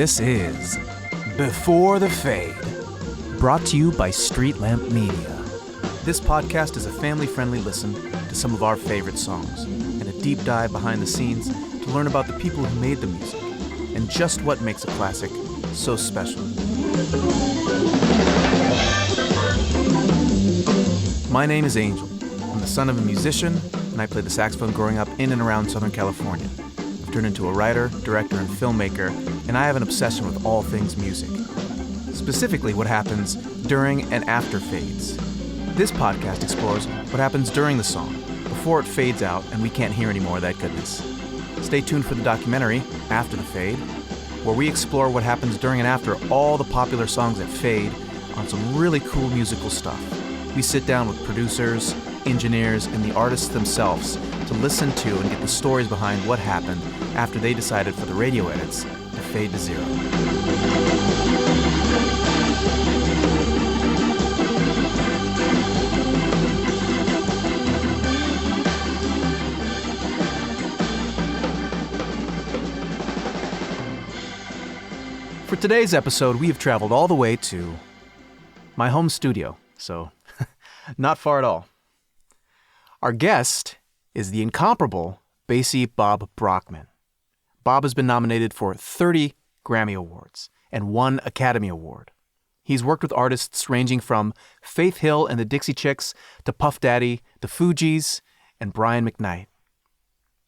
This is Before the Fade, brought to you by Street Lamp Media. This podcast is a family-friendly listen to some of our favorite songs and a deep dive behind the scenes to learn about the people who made the music and just what makes a classic so special. My name is Angel. I'm the son of a musician, and I played the saxophone growing up in and around Southern California. I've turned into a writer, director, and filmmaker, and I have an obsession with all things music. Specifically, what happens during and after fades. This podcast explores what happens during the song, before it fades out and we can't hear any more of that goodness. Stay tuned for the documentary, After the Fade, where we explore what happens during and after all the popular songs that fade on some really cool musical stuff. We sit down with producers, engineers, and the artists themselves to listen to and get the stories behind what happened after they decided for the radio edits to fade to zero. For today's episode, we have traveled all the way to my home studio, so not far at all. Our guest is the incomparable bassy Bob Brockmann. Bob has been nominated for 30 Grammy Awards and 1 Academy Award. He's worked with artists ranging from Faith Hill and the Dixie Chicks to Puff Daddy, the Fugees, and Brian McKnight.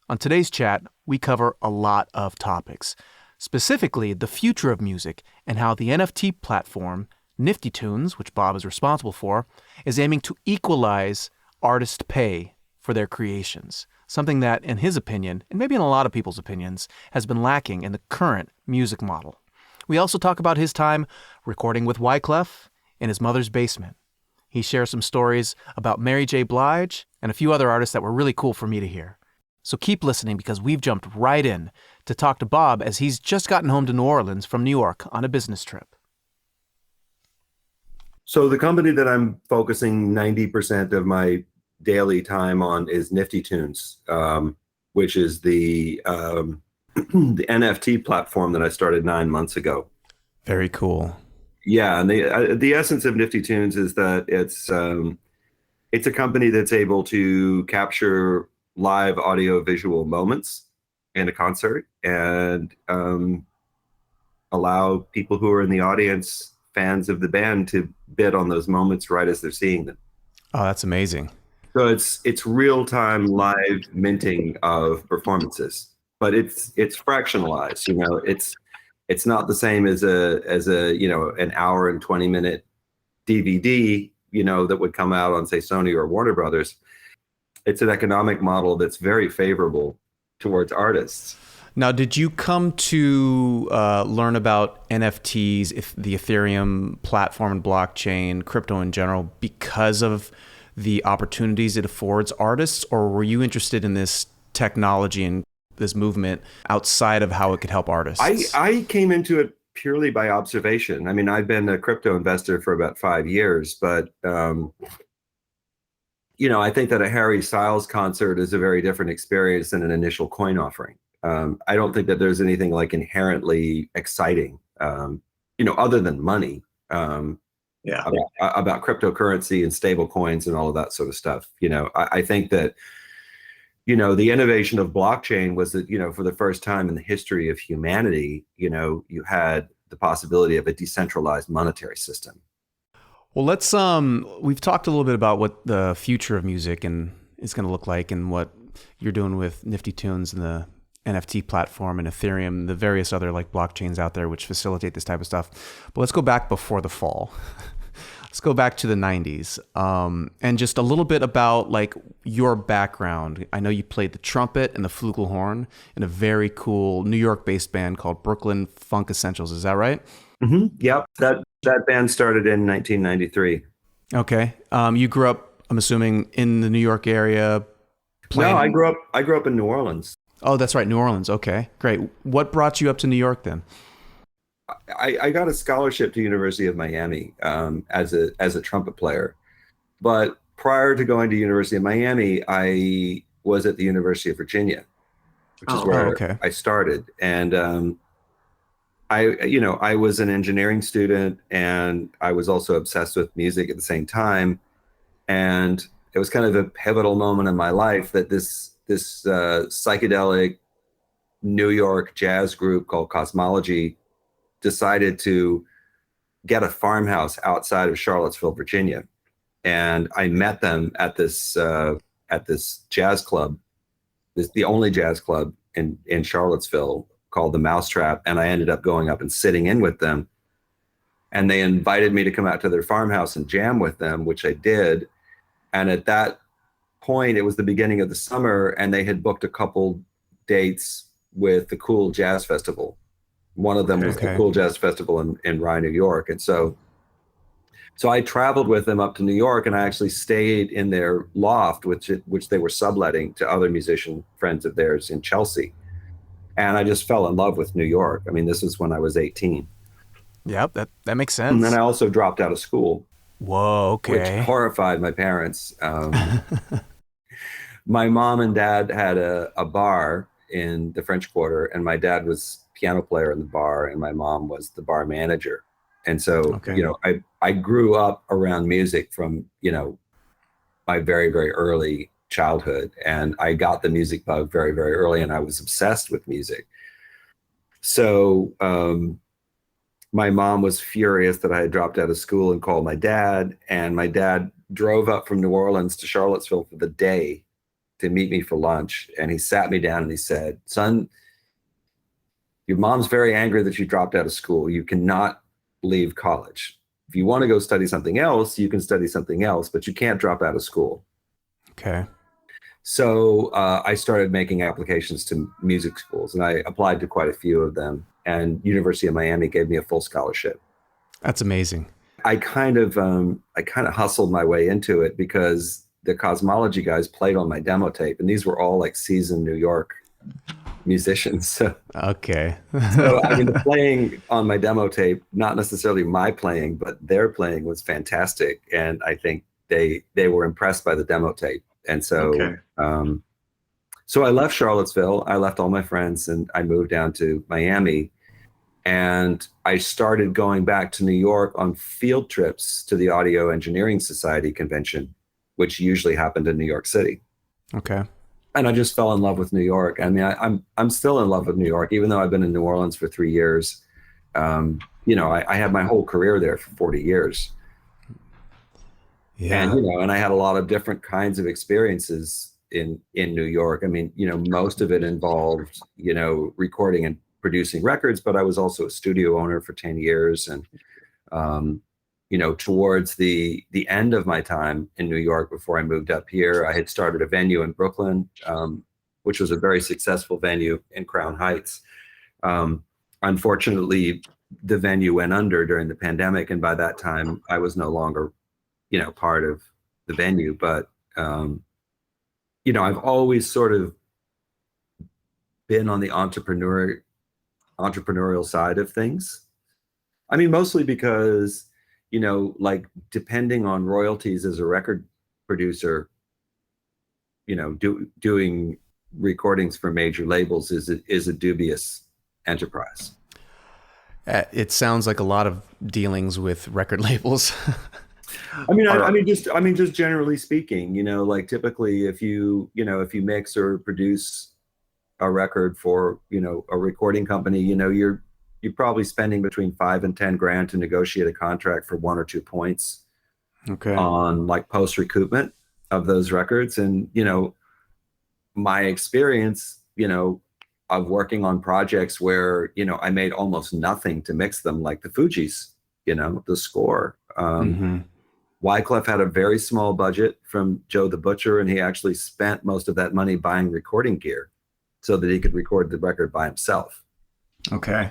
On today's chat, we cover a lot of topics, specifically the future of music and how the NFT platform Nifty Tunes, which Bob is responsible for, is aiming to equalize artist pay for their creations, something that, in his opinion, and maybe in a lot of people's opinions, has been lacking in the current music model. We also talk about his time recording with Wyclef in his mother's basement. He shares some stories about Mary J. Blige and a few other artists that were really cool for me to hear. So keep listening because we've jumped right in to talk to Bob as he's just gotten home to New Orleans from New York on a business trip. So the company that I'm focusing 90% of my daily time on is Nifty Tunes, which is the the NFT platform that I started 9 months ago. Very cool. Yeah, and the essence of Nifty Tunes is that it's a company that's able to capture live audio-visual moments in a concert and allow people who are in the audience, fans of the band, to bid on those moments right as they're seeing them. Oh, that's amazing. So it's real-time live minting of performances, but it's fractionalized. You know, it's not the same as a an hour and 20-minute DVD, that would come out on, say, Sony or Warner Brothers. It's an economic model that's very favorable towards artists. Now, did you come to learn about NFTs, the Ethereum platform and blockchain, crypto in general, because of the opportunities it affords artists, or were you interested in this technology and this movement outside of how it could help artists? I came into it purely by observation. I mean, I've been a crypto investor for about 5 years, but I think that a Harry Styles concert is a very different experience than an initial coin offering. I don't think that there's anything like inherently exciting, other than money, about cryptocurrency and stable coins and all of that sort of stuff. I think that, the innovation of blockchain was that, for the first time in the history of humanity, you had the possibility of a decentralized monetary system. Well, let's we've talked a little bit about what the future of music and is going to look like and what you're doing with Nifty Tunes and the NFT platform and Ethereum, the various other like blockchains out there which facilitate this type of stuff. But let's go back before the fall. Let's go back to the 90s and just a little bit about like your background. I know you played the trumpet and the flugelhorn in a very cool New York-based band called Brooklyn Funk Essentials. Is that right? Mm-hmm. Yep. That band started in 1993. Okay. You grew up, I'm assuming, in the New York area? No, I grew up in New Orleans. Oh, that's right. New Orleans. Okay, great. What brought you up to New York then? I got a scholarship to University of Miami as a trumpet player. But prior to going to University of Miami, I was at the University of Virginia, which is where I started. And I was an engineering student, and I was also obsessed with music at the same time. And it was kind of a pivotal moment in my life that this psychedelic New York jazz group called Cosmology decided to get a farmhouse outside of Charlottesville, Virginia. And I met them at this jazz club, the only jazz club in Charlottesville, called the Mousetrap. And I ended up going up and sitting in with them. And they invited me to come out to their farmhouse and jam with them, which I did. And at that point, it was the beginning of the summer, and they had booked a couple dates with the Cool Jazz Festival. One of them was the Cool Jazz Festival in Rye, New York. And so I traveled with them up to New York, and I actually stayed in their loft, which they were subletting to other musician friends of theirs in Chelsea. And I just fell in love with New York. I mean, this is when I was 18. Yep, that makes sense. And then I also dropped out of school. Whoa, okay. Which horrified my parents. My mom and dad had a bar in the French Quarter, and my dad was piano player in the bar, and my mom was the bar manager. And so, I grew up around music from, my very, very early childhood, and I got the music bug very, very early, and I was obsessed with music. So, my mom was furious that I had dropped out of school and called my dad, and my dad drove up from New Orleans to Charlottesville for the day to meet me for lunch. And he sat me down and he said, "Son, your mom's very angry that you dropped out of school. You cannot leave college. If you want to go study something else, you can study something else, but you can't drop out of school." Okay. So I started making applications to music schools, and I applied to quite a few of them. And University of Miami gave me a full scholarship. That's amazing. I kind of hustled my way into it because the Cosmology guys played on my demo tape, and these were all like seasoned New York musicians. So, okay. So I mean, the playing on my demo tape, not necessarily my playing, but their playing was fantastic, and I think they were impressed by the demo tape. And so, so I left Charlottesville. I left all my friends, and I moved down to Miami. And I started going back to New York on field trips to the Audio Engineering Society convention, which usually happened in New York City. Okay. And I just fell in love with New York. I mean, I'm still in love with New York, even though I've been in New Orleans for 3 years. I had my whole career there for 40 years. Yeah. And, and I had a lot of different kinds of experiences in New York. I mean, most of it involved, recording and producing records, but I was also a studio owner for 10 years. And, towards the end of my time in New York, before I moved up here, I had started a venue in Brooklyn, which was a very successful venue in Crown Heights. Unfortunately, the venue went under during the pandemic. And by that time, I was no longer, part of the venue. But, I've always sort of been on the entrepreneurial side of things. I mean, mostly because, depending on royalties as a record producer, doing recordings for major labels is a dubious enterprise. It sounds like a lot of dealings with record labels. I mean, just generally speaking, typically if you mix or produce a record for, a recording company, you're probably spending between $5,000 and $10,000 to negotiate a contract for 1 or 2 points on like post recoupment of those records. And, my experience, of working on projects where, I made almost nothing to mix them, like the Fugees, the score. Wyclef had a very small budget from Joe the Butcher, and he actually spent most of that money buying recording gear so that he could record the record by himself. Okay.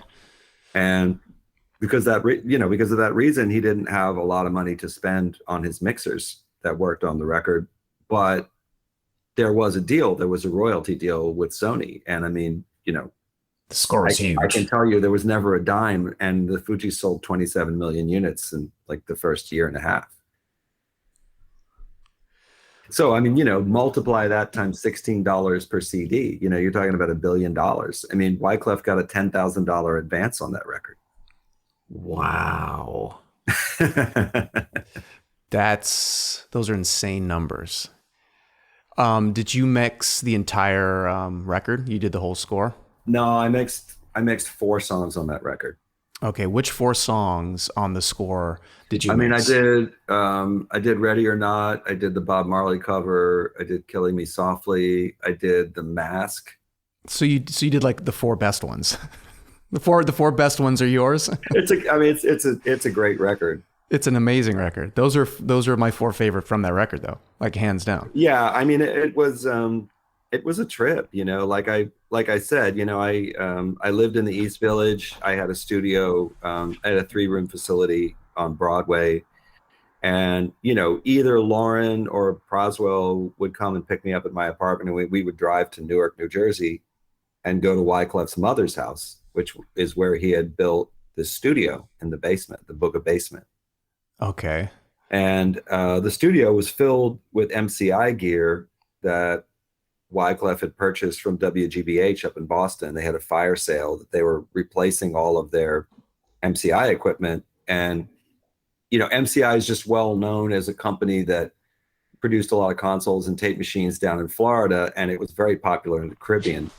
And because of that reason, he didn't have a lot of money to spend on his mixers that worked on the record. But there was a deal. There was a royalty deal with Sony. And I mean, the score was huge. I can tell you there was never a dime. And the Fugees sold 27 million units in like the first year and a half. So, I mean, multiply that times $16 per CD. You're talking about $1 billion. I mean, Wyclef got a $10,000 advance on that record. Wow. Those are insane numbers. Did you mix the entire record? You did the whole score? No, I mixed 4 songs on that record. Okay, which 4 songs on the score did you mix? I did Ready or Not. I did the Bob Marley cover. I did Killing Me Softly. I did The Mask. So you did like the 4 best ones. The four best ones are yours. It's a great record. It's an amazing record. Those are my 4 favorite from that record though, like hands down. Yeah, I mean it was a trip, like I said, I lived in the East Village. I had a studio at a 3-room facility on Broadway, and either Lauren or Proswell would come and pick me up at my apartment, and we would drive to Newark, New Jersey, and go to Wyclef's mother's house, which is where he had built the studio in the basement, the Book of Basement. Okay. And the studio was filled with MCI gear that Wyclef had purchased from WGBH up in Boston. They had a fire sale that they were replacing all of their MCI equipment. And, MCI is just well known as a company that produced a lot of consoles and tape machines down in Florida, and it was very popular in the Caribbean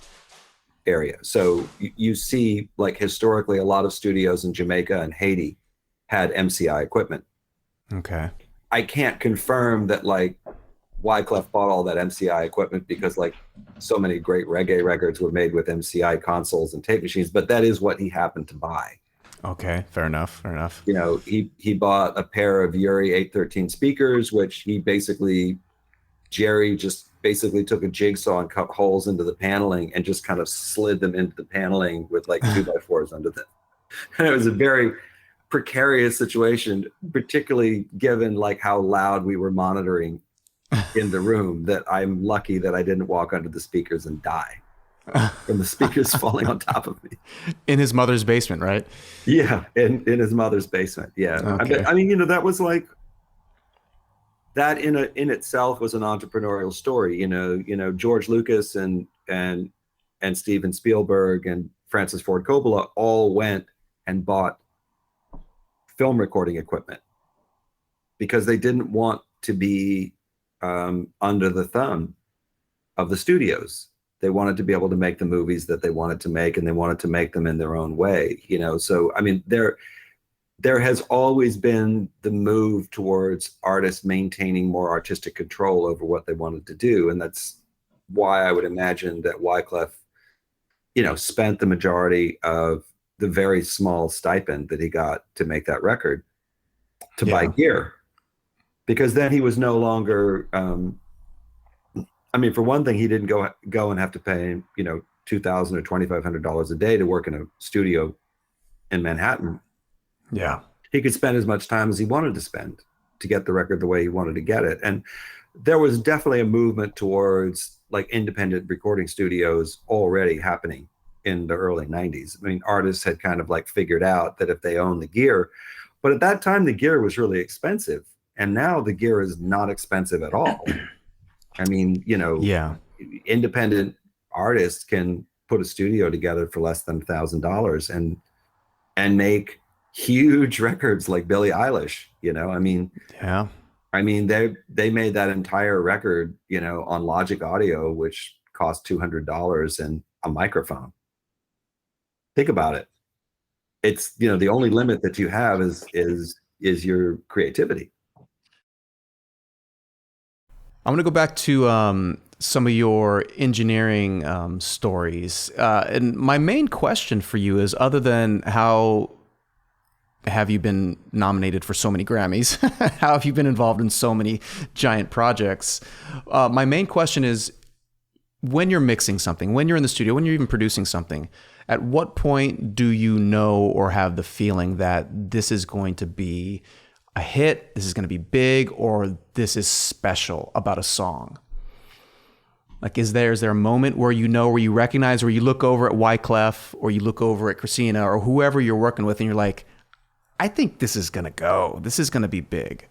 area. So you see, like, historically, a lot of studios in Jamaica and Haiti had MCI equipment. Okay. I can't confirm that, like, Wyclef bought all that MCI equipment because, like, so many great reggae records were made with MCI consoles and tape machines, but that is what he happened to buy. Okay, fair enough. He bought a pair of Uri 813 speakers, which Jerry just basically took a jigsaw and cut holes into the paneling and just kind of slid them into the paneling with like 2x4s under them. And it was a very precarious situation, particularly given like how loud we were monitoring in the room, that I'm lucky that I didn't walk under the speakers and die from the speakers falling on top of me. In his mother's basement, right? Yeah, in his mother's basement. Yeah. Okay. I mean, that was like, that in itself was an entrepreneurial story. George Lucas and Steven Spielberg and Francis Ford Coppola all went and bought film recording equipment because they didn't want to be under the thumb of the studios. They wanted to be able to make the movies that they wanted to make, and they wanted to make them in their own way. So I mean, there has always been the move towards artists maintaining more artistic control over what they wanted to do. And that's why I would imagine that Wyclef, spent the majority of the very small stipend that he got to make that record to buy gear. Because then he was no longer, for one thing, he didn't go and have to pay, $2,000 or $2,500 a day to work in a studio in Manhattan. Yeah. He could spend as much time as he wanted to spend to get the record the way he wanted to get it. And there was definitely a movement towards like independent recording studios already happening in the early 90s. I mean, artists had kind of like figured out that if they own the gear, but at that time the gear was really expensive. And now the gear is not expensive at all. I mean, independent artists can put a studio together for less than $1,000 and make huge records like Billie Eilish. They made that entire record, on Logic Audio, which cost $200 and a microphone. Think about it. It's, the only limit that you have is your creativity. I'm going to go back to some of your engineering stories. And my main question for you is, other than how have you been nominated for so many Grammys? How have you been involved in so many giant projects? My main question is, when you're mixing something, when you're in the studio, when you're even producing something, at what point do you know or have the feeling that this is going to be a hit, this is going to be big, or this is special about a song? Like, is there a moment where where you recognize, or you look over at Wyclef, or you look over at Christina, or whoever you're working with, and you're like, I think this is going to go. This is going to be big.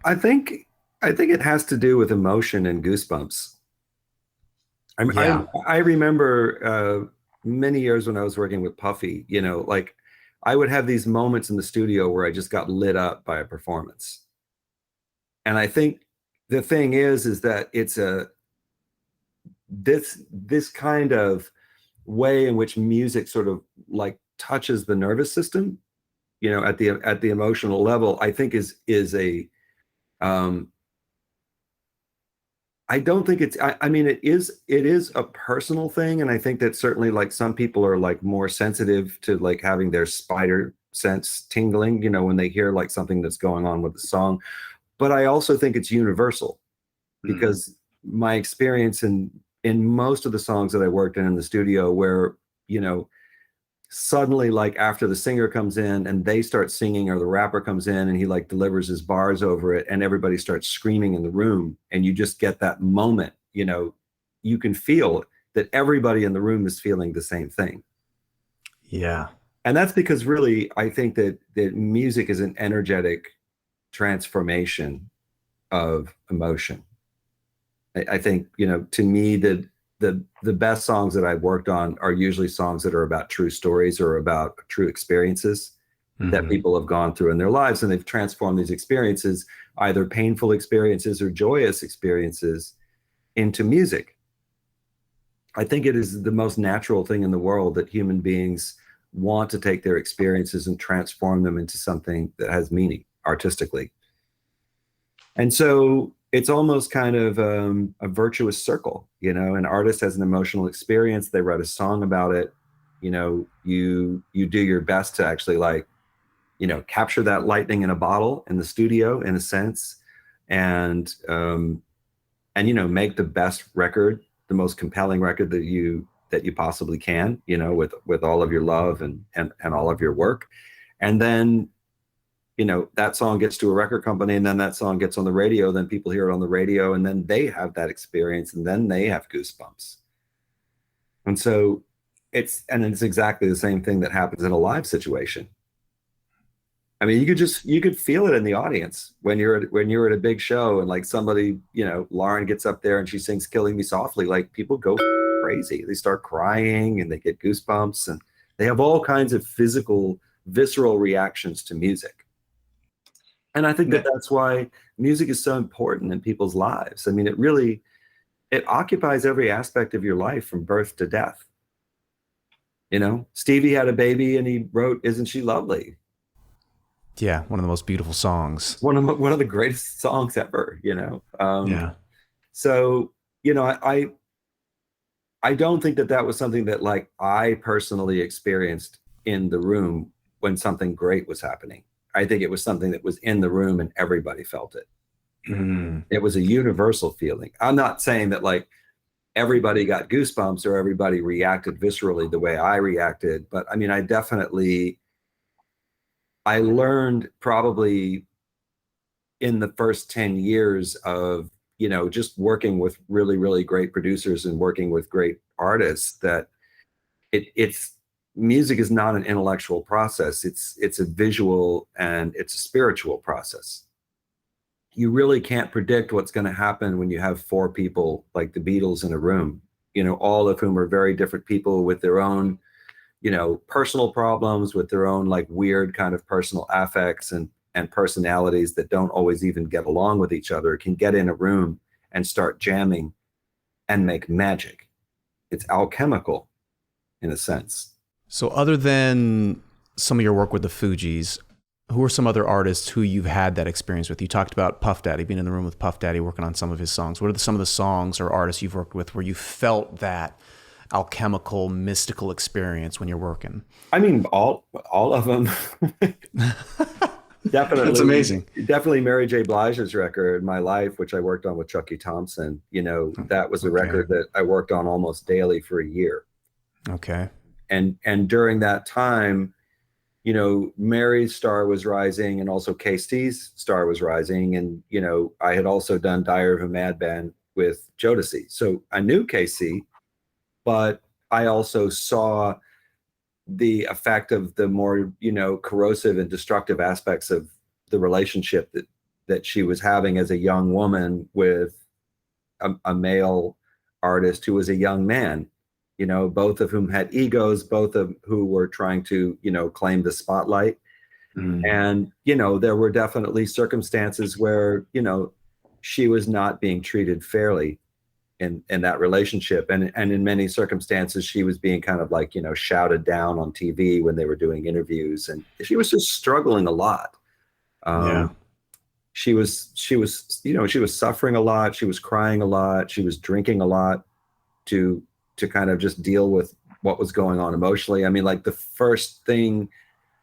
I think I think it has to do with emotion and goosebumps. Yeah. I remember many years when I was working with Puffy, you know, like I would have these moments in the studio where I just got lit up by a performance. And I think the thing is that it's this kind of way in which music sort of like touches the nervous system, you know, at the emotional level, I think is a I don't think it's I mean it is a personal thing, and I think that certainly like some people are like more sensitive to like having their spider sense tingling, you know, when they hear like something that's going on with the song. But I also think it's universal because my experience in most of the songs that I worked in the studio where, you know, suddenly like after the singer comes in and they start singing, or the rapper comes in and he like delivers his bars over it and everybody starts screaming in the room, and you just get that moment, you know, you can feel that everybody in the room is feeling the same thing. Yeah. And that's because really I think that music is an energetic transformation of emotion. I think, you know, to me, the best songs that I've worked on are usually songs that are about true stories or about true experiences that people have gone through in their lives, and they've transformed these experiences, either painful experiences or joyous experiences, into music. I think it is the most natural thing in the world that human beings want to take their experiences and transform them into something that has meaning artistically. And so it's almost kind of a virtuous circle, you know. An artist has an emotional experience, they write a song about it, you know, you do your best to actually like, you know, capture that lightning in a bottle in the studio in a sense, and you know, make the best record, the most compelling record that you possibly can, you know, with all of your love and all of your work. And then, you know, that song gets to a record company, and then that song gets on the radio, then people hear it on the radio, and then they have that experience, and then they have goosebumps. And so it's exactly the same thing that happens in a live situation. I mean, you could feel it in the audience when you're at a big show and like somebody, you know, Lauren gets up there and she sings Killing Me Softly, like people go crazy. They start crying and they get goosebumps, and they have all kinds of physical, visceral reactions to music. And I think that that's why music is so important in people's lives. I mean, it occupies every aspect of your life from birth to death. You know, Stevie had a baby and he wrote "Isn't She Lovely?" Yeah, one of the most beautiful songs. One of the greatest songs ever, you know. Yeah. So, you know, I don't think that was something that like I personally experienced in the room when something great was happening. I think it was something that was in the room and everybody felt it. It was a universal feeling. I'm not saying that like everybody got goosebumps or everybody reacted viscerally the way I reacted, but I mean, I learned probably in the first 10 years of, you know, just working with really, really great producers and working with great artists that it's music is not an intellectual process. It's a visual and it's a spiritual process. You really can't predict what's going to happen when you have four people like the Beatles in a room, you know, all of whom are very different people with their own, you know, personal problems, with their own like weird kind of personal affects and personalities that don't always even get along with each other, can get in a room and start jamming and make magic. It's alchemical in a sense. So other than some of your work with the Fugees, who are some other artists who you've had that experience with? You talked about Puff Daddy, being in the room with Puff Daddy, working on some of his songs. What are some of the songs or artists you've worked with where you felt that alchemical, mystical experience when you're working? I mean, all of them. Definitely. That's amazing. Definitely Mary J. Blige's record, My Life, which I worked on with Chucky Thompson. You know, that was a record that I worked on almost daily for a year. Okay. And during that time, you know, Mary's star was rising and also KC's star was rising. And, you know, I had also done Diary of a Madman with Jodeci. So I knew KC, but I also saw the effect of the more, you know, corrosive and destructive aspects of the relationship that she was having as a young woman with a male artist who was a young man, you know, both of whom had egos, both of who were trying to, you know, claim the spotlight. And, you know, there were definitely circumstances where, you know, she was not being treated fairly in that relationship. And in many circumstances, she was being kind of like, you know, shouted down on TV when they were doing interviews. And she was just struggling a lot. She was, you know, she was suffering a lot. She was crying a lot. She was drinking a lot to kind of just deal with what was going on emotionally. I mean, like the first thing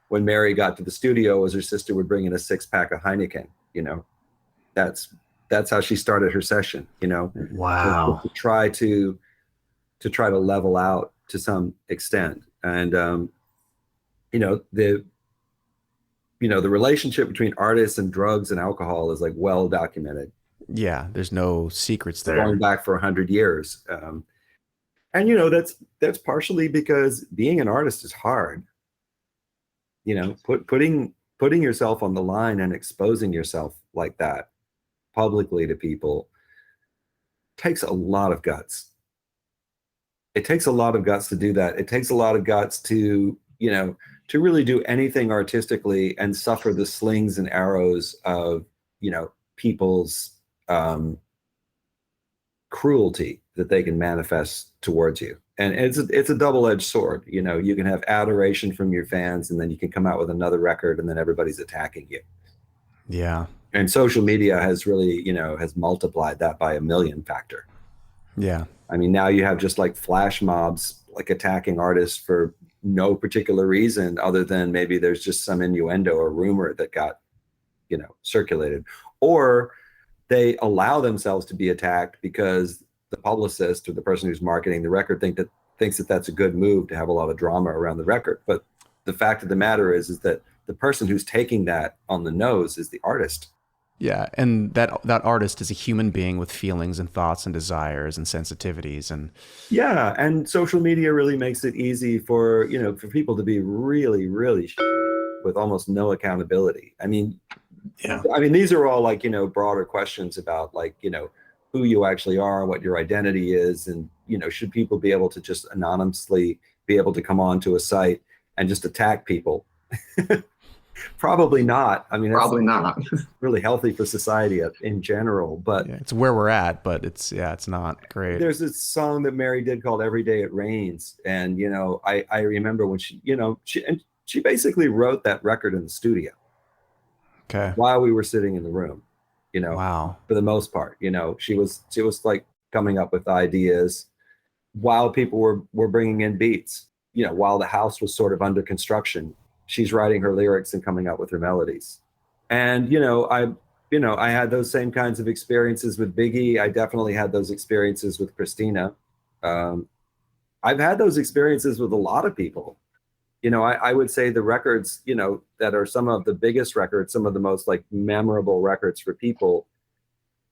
when Mary got to the studio was her sister would bring in a 6-pack of Heineken, you know. That's how she started her session, you know. Wow. To try to level out to some extent. And you know, the relationship between artists and drugs and alcohol is like well documented. Yeah, there's no secrets there. Going back for 100 years. And you know, that's partially because being an artist is hard. You know, putting yourself on the line and exposing yourself like that publicly to people takes a lot of guts. It takes a lot of guts to do that. It takes a lot of guts to, you know, to really do anything artistically and suffer the slings and arrows of, you know, people's cruelty that they can manifest towards you. And it's a double-edged sword. You know, you can have adoration from your fans, and then you can come out with another record and then everybody's attacking you. Yeah. And social media has really, you know, has multiplied that by a million factor. Yeah. I mean, now you have just like flash mobs, like attacking artists for no particular reason other than maybe there's just some innuendo or rumor that got, you know, circulated. Or they allow themselves to be attacked because the publicist or the person who's marketing the record thinks that that's a good move to have a lot of drama around the record. But the fact of the matter is that the person who's taking that on the nose is the artist. Yeah, and that artist is a human being with feelings and thoughts and desires and sensitivities. And yeah, and social media really makes it easy for, you know, for people to be really, really shitty with almost no accountability. I mean, these are all like, you know, broader questions about like, you know, who you actually are, what your identity is, and, you know, should people be able to just anonymously be able to come on to a site and just attack people? Probably not. I mean, probably not really healthy for society in general, but yeah, it's where we're at, but it's not great. There's this song that Mary did called Every Day It Rains. And, you know, I remember when she, you know, she basically wrote that record in the studio. Okay. While we were sitting in the room, you know. Wow. For the most part, you know, she was like coming up with ideas while people were bringing in beats, you know, while the house was sort of under construction. She's writing her lyrics and coming up with her melodies. And, you know, I had those same kinds of experiences with Biggie. I definitely had those experiences with Christina. I've had those experiences with a lot of people. You know, I would say the records, you know, that are some of the biggest records, some of the most like memorable records for people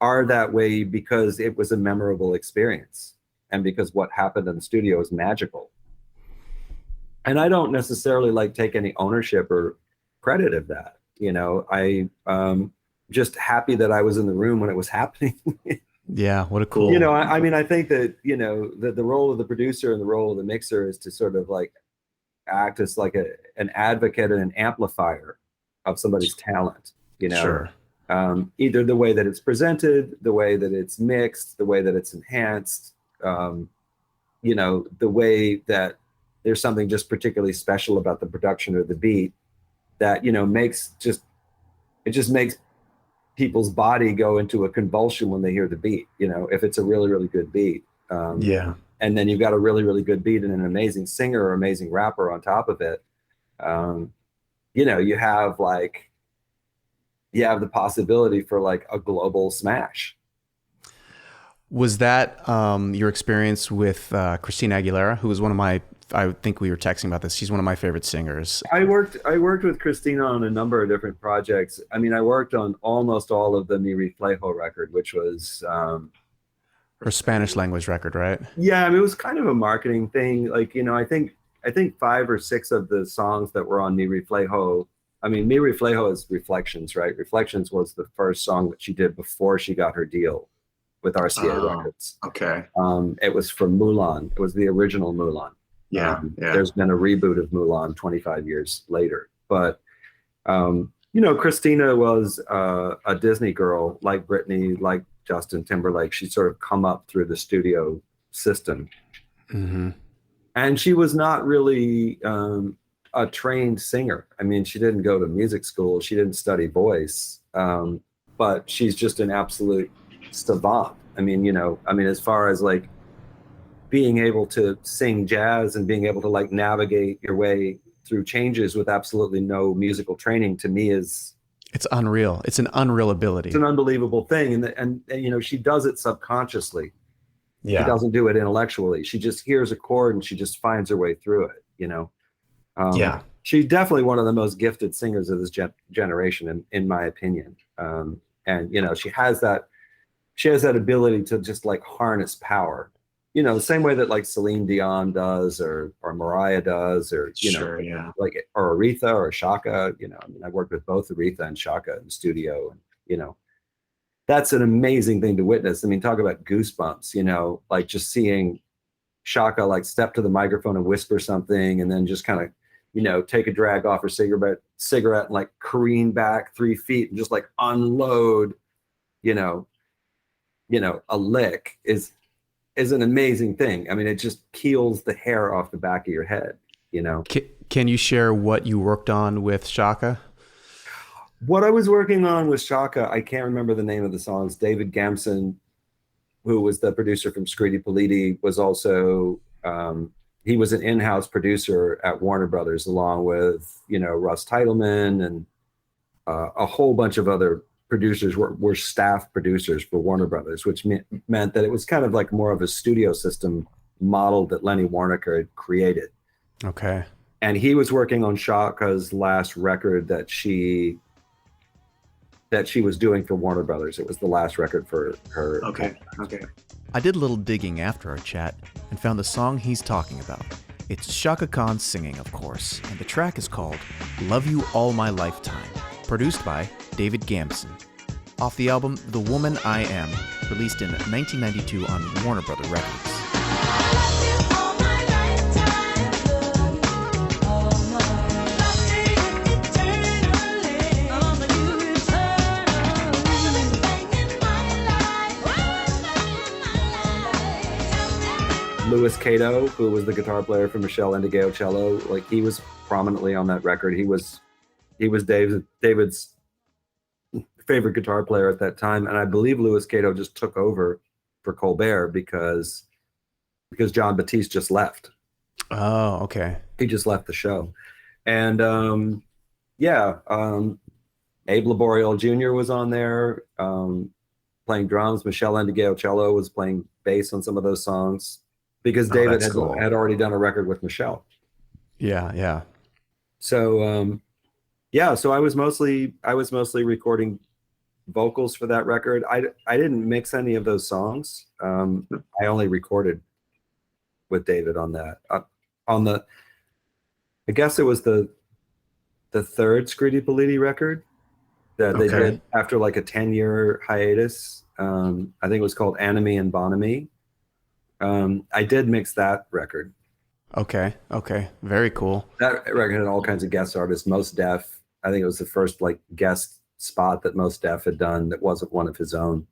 are that way because it was a memorable experience and because what happened in the studio is magical. And I don't necessarily like take any ownership or credit of that. You know, I just happy that I was in the room when it was happening. Yeah, what a cool. You know, I mean, I think that, you know, that the role of the producer and the role of the mixer is to sort of like act as like an advocate and an amplifier of somebody's talent. You know, sure. Either the way that it's presented, the way that it's mixed, the way that it's enhanced, you know, the way that there's something just particularly special about the production or the beat that, you know, makes people's body go into a convulsion when they hear the beat, you know, if it's a really, really good beat. Yeah. And then you've got a really, really good beat and an amazing singer or amazing rapper on top of it. You know, you have the possibility for like a global smash. Was that your experience with Christina Aguilera, who was one of my, I think we were texting about this. She's one of my favorite singers. I worked with Christina on a number of different projects. I mean, I worked on almost all of the Mi Reflejo record, which was her Spanish language record, right? Yeah, I mean, it was kind of a marketing thing. Like, you know, I think 5 or 6 of the songs that were on Mi Reflejo I mean, Mi Reflejo is Reflections, right? Reflections was the first song that she did before she got her deal with RCA Records. Okay. It was from Mulan. It was the original Mulan. Yeah. There's been a reboot of Mulan 25 years later. But, Christina was a Disney girl, like Britney, like Justin Timberlake. She sort of come up through the studio system. Mm-hmm. And she was not really a trained singer. I mean, she didn't go to music school. She didn't study voice. But she's just an absolute savant. I mean, as far as like being able to sing jazz and being able to like navigate your way through changes with absolutely no musical training, to me it's unreal. It's an unreal ability. It's an unbelievable thing. And she does it subconsciously. Yeah. She doesn't do it intellectually. She just hears a chord and she just finds her way through it, Yeah. She's definitely one of the most gifted singers of this generation, in my opinion. And she has that ability to just like harness power, the same way that like Celine Dion does, or Mariah does, or Sure, yeah. like, or Aretha or Shaka. I worked with both Aretha and Shaka in the studio, and that's an amazing thing to witness. I mean, talk about goosebumps, like just seeing Shaka like step to the microphone and whisper something, and then just kind of take a drag off her cigarette and like careen back 3 feet and just like unload, a lick is an amazing thing. I mean, it just peels the hair off the back of your head, Can you share what you worked on with Shaka? What I was working on with Shaka, I can't remember the name of the songs. David Gamson, who was the producer from Scritti Politti, was also he was an in-house producer at Warner Brothers, along with Russ Titleman and a whole bunch of other producers were staff producers for Warner Brothers, which meant that it was kind of like more of a studio system model that Lenny Waronker had created. Okay. And he was working on Shaka's last record that she was doing for Warner Brothers. It was the last record for her. Okay. I did a little digging after our chat and found the song he's talking about. It's Shaka Khan singing, of course, and the track is called Love You All My Lifetime, produced by David Gamson, off the album The Woman I Am, released in 1992 on Warner Brother Records. Louis Cato, who was the guitar player for Michelle Endigeo cello, like he was prominently on that record. He was David's favorite guitar player at that time, and I believe Louis Cato just took over for Colbert because John Batiste just left. Oh, okay. He just left the show, and Abe Laboriel Jr. was on there playing drums. Michelle Endigeo cello was playing bass on some of those songs, because David had already done a record with Michelle. Yeah. So so I was mostly recording vocals for that record. I didn't mix any of those songs. I only recorded with David on that. I guess it was the third Scritti Politti record that they did after like a 10-year hiatus. I think it was called Anime and Bonamy. I did mix that record. Okay. Very cool. That record had all kinds of guest artists. Mos Def, I think it was the first like guest spot that Mos Def had done that wasn't one of his own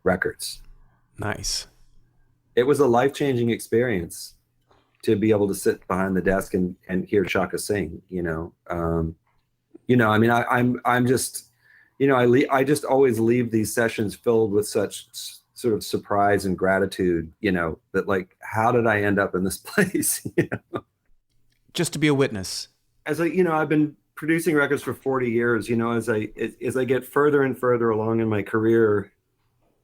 records. Nice. It was a life-changing experience to be able to sit behind the desk and hear Shaka sing, I mean, I'm just, I just always leave these sessions filled with such sort of surprise and gratitude, that like, how did I end up in this place? Just to be a witness. As I've been producing records for 40 years, as I get further and further along in my career,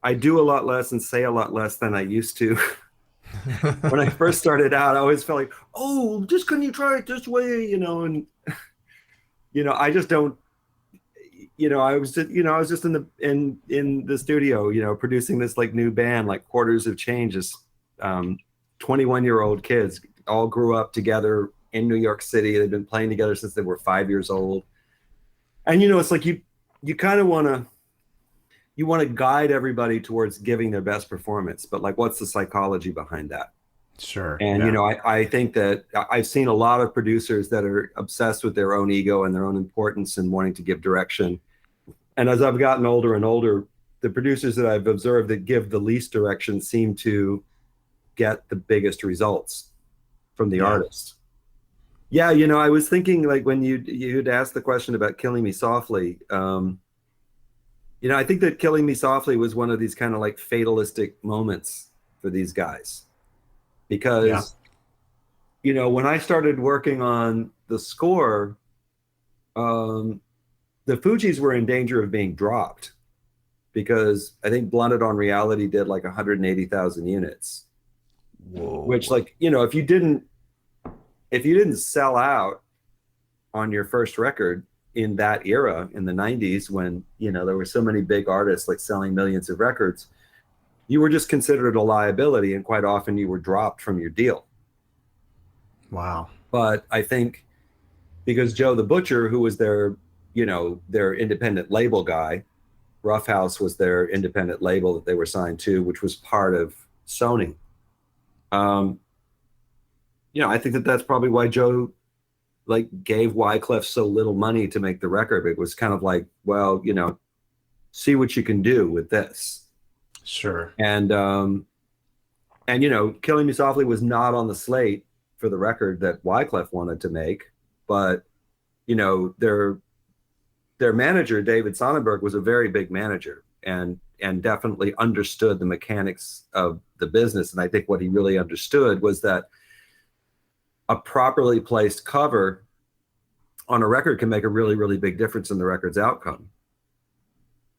I do a lot less and say a lot less than I used to. When I first started out, I always felt like, oh, just couldn't you try it this way, and I just don't. I was just in the studio, producing this like new band, like Quarters of Changes, 21-year-old kids all grew up together in New York City. They've been playing together since they were 5 years old. And it's like you kind of want to guide everybody towards giving their best performance, but like, what's the psychology behind that? Sure. And I think that I've seen a lot of producers that are obsessed with their own ego and their own importance and wanting to give direction. And as I've gotten older and older, the producers that I've observed that give the least direction seem to get the biggest results from the artist. Yeah, I was thinking, like, when you'd asked the question about Killing Me Softly, I think that Killing Me Softly was one of these kind of like fatalistic moments for these guys. Because, when I started working on the score, the Fugees were in danger of being dropped, because I think Blunted on Reality did like 180,000 units. Whoa. Which, like, if you didn't sell out on your first record in that era, in the 90s, when, there were so many big artists like selling millions of records, you were just considered a liability, and quite often you were dropped from your deal. Wow. But I think because Joe the Butcher, who was their independent label guy, Roughhouse was their independent label that they were signed to, which was part of Sony. I think that that's probably why Joe like gave Wyclef so little money to make the record. It was kind of like, well, see what you can do with this. Sure. And Killing Me Softly was not on the slate for the record that Wyclef wanted to make, but their manager, David Sonnenberg, was a very big manager and definitely understood the mechanics of the business. And I think what he really understood was that a properly placed cover on a record can make a really, really big difference in the record's outcome.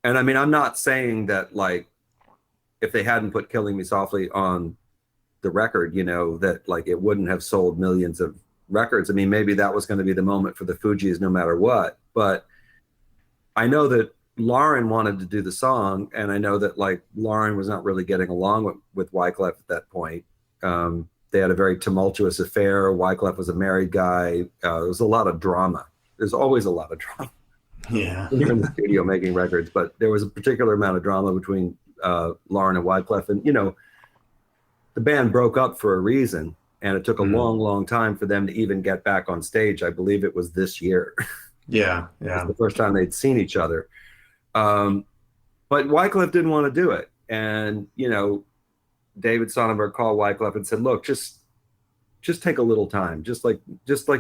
And I mean, I'm not saying that, like, if they hadn't put Killing Me Softly on the record, that like it wouldn't have sold millions of records. I mean, maybe that was going to be the moment for the Fugees no matter what. But I know that Lauren wanted to do the song, and I know that like Lauren was not really getting along with Wyclef at that point. They had a very tumultuous affair. Wyclef was a married guy. There was a lot of drama. There's always a lot of drama. Yeah. When you're in the studio making records, but there was a particular amount of drama between Lauren and Wyclef, and the band broke up for a reason, and it took a long, long time for them to even get back on stage. I believe it was this year. Yeah. It was the first time they'd seen each other. But Wyclef didn't want to do it, and David Sonnenberg called Wyclef and said, "Look, just take a little time, just like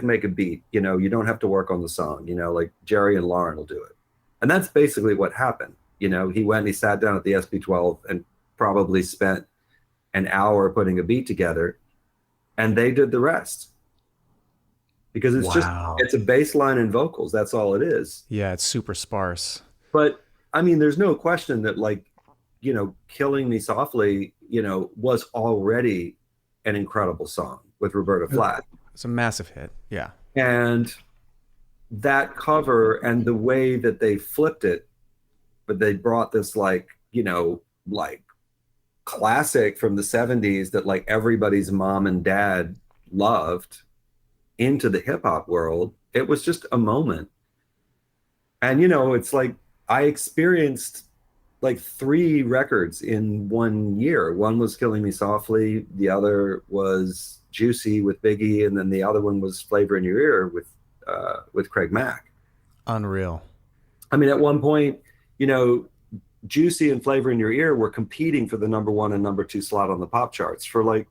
make a beat. You don't have to work on the song. Like Jerry and Lauren will do it." And that's basically what happened. He went and he sat down at the SP12 and probably spent an hour putting a beat together, and they did the rest. Because it's it's a bass line and vocals. That's all it is. Yeah, it's super sparse. But I mean, there's no question that, like, Killing Me Softly, was already an incredible song with Roberta Flack. It's a massive hit. Yeah. And that cover and the way that they flipped it, but they brought this like classic from the 70s that like everybody's mom and dad loved into the hip hop world. It was just a moment. And it's like I experienced like 3 records in 1 year. One was Killing Me Softly, the other was Juicy with Biggie, and then the other one was Flavor in Your Ear with Craig Mack. Unreal. I mean, at one point, Juicy and Flavor in Your Ear were competing for the #1 and #2 slot on the pop charts for like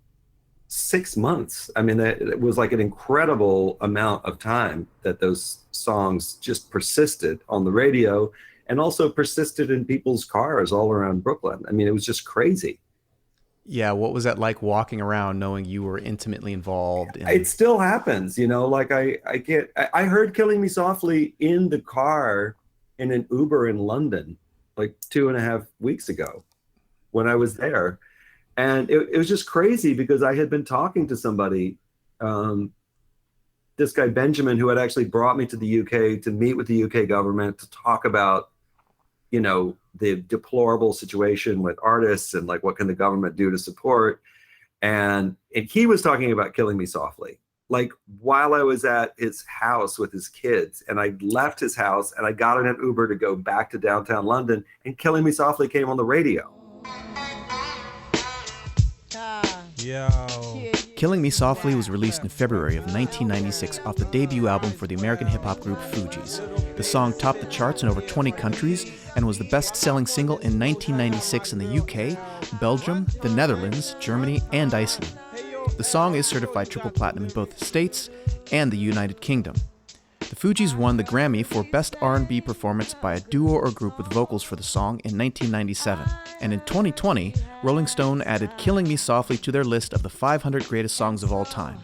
6 months. I mean, it was like an incredible amount of time that those songs just persisted on the radio, and also persisted in people's cars all around Brooklyn. I mean, it was just crazy. Yeah, what was that like, walking around knowing you were intimately involved in... It still happens, like I heard Killing Me Softly in the car in an Uber in London like 2.5 weeks ago when I was there. And it was just crazy because I had been talking to somebody, this guy Benjamin, who had actually brought me to the UK to meet with the UK government to talk about the deplorable situation with artists and like what can the government do to support. And he was talking about Killing Me Softly. like while I was at his house with his kids, and I left his house and I got in an Uber to go back to downtown London, and Killing Me Softly came on the radio. Yo. Killing Me Softly was released in February of 1996 off the debut album for the American hip-hop group Fugees. The song topped the charts in over 20 countries and was the best-selling single in 1996 in the UK, Belgium, the Netherlands, Germany, and Iceland. The song is certified triple platinum in both the States and the United Kingdom. The Fugees won the Grammy for Best R&B Performance by a Duo or Group with Vocals for the song in 1997. And in 2020, Rolling Stone added Killing Me Softly to their list of the 500 greatest songs of all time.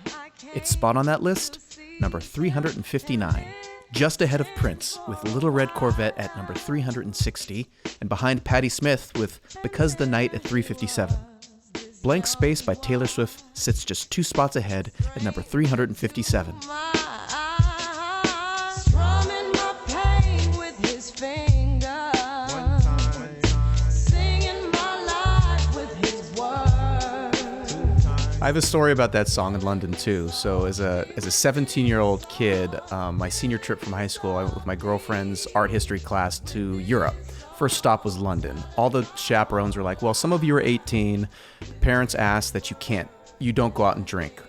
Its spot on that list, number 359, just ahead of Prince with Little Red Corvette at number 360, and behind Patti Smith with Because the Night at 357. Blank Space by Taylor Swift sits just 2 spots ahead at number 357. I have a story about that song in London too. So as a 17-year-old kid, my senior trip from high school, I went with my girlfriend's art history class to Europe. First stop was London. All the chaperones were like, well, some of you are 18. Parents ask that you don't go out and drink.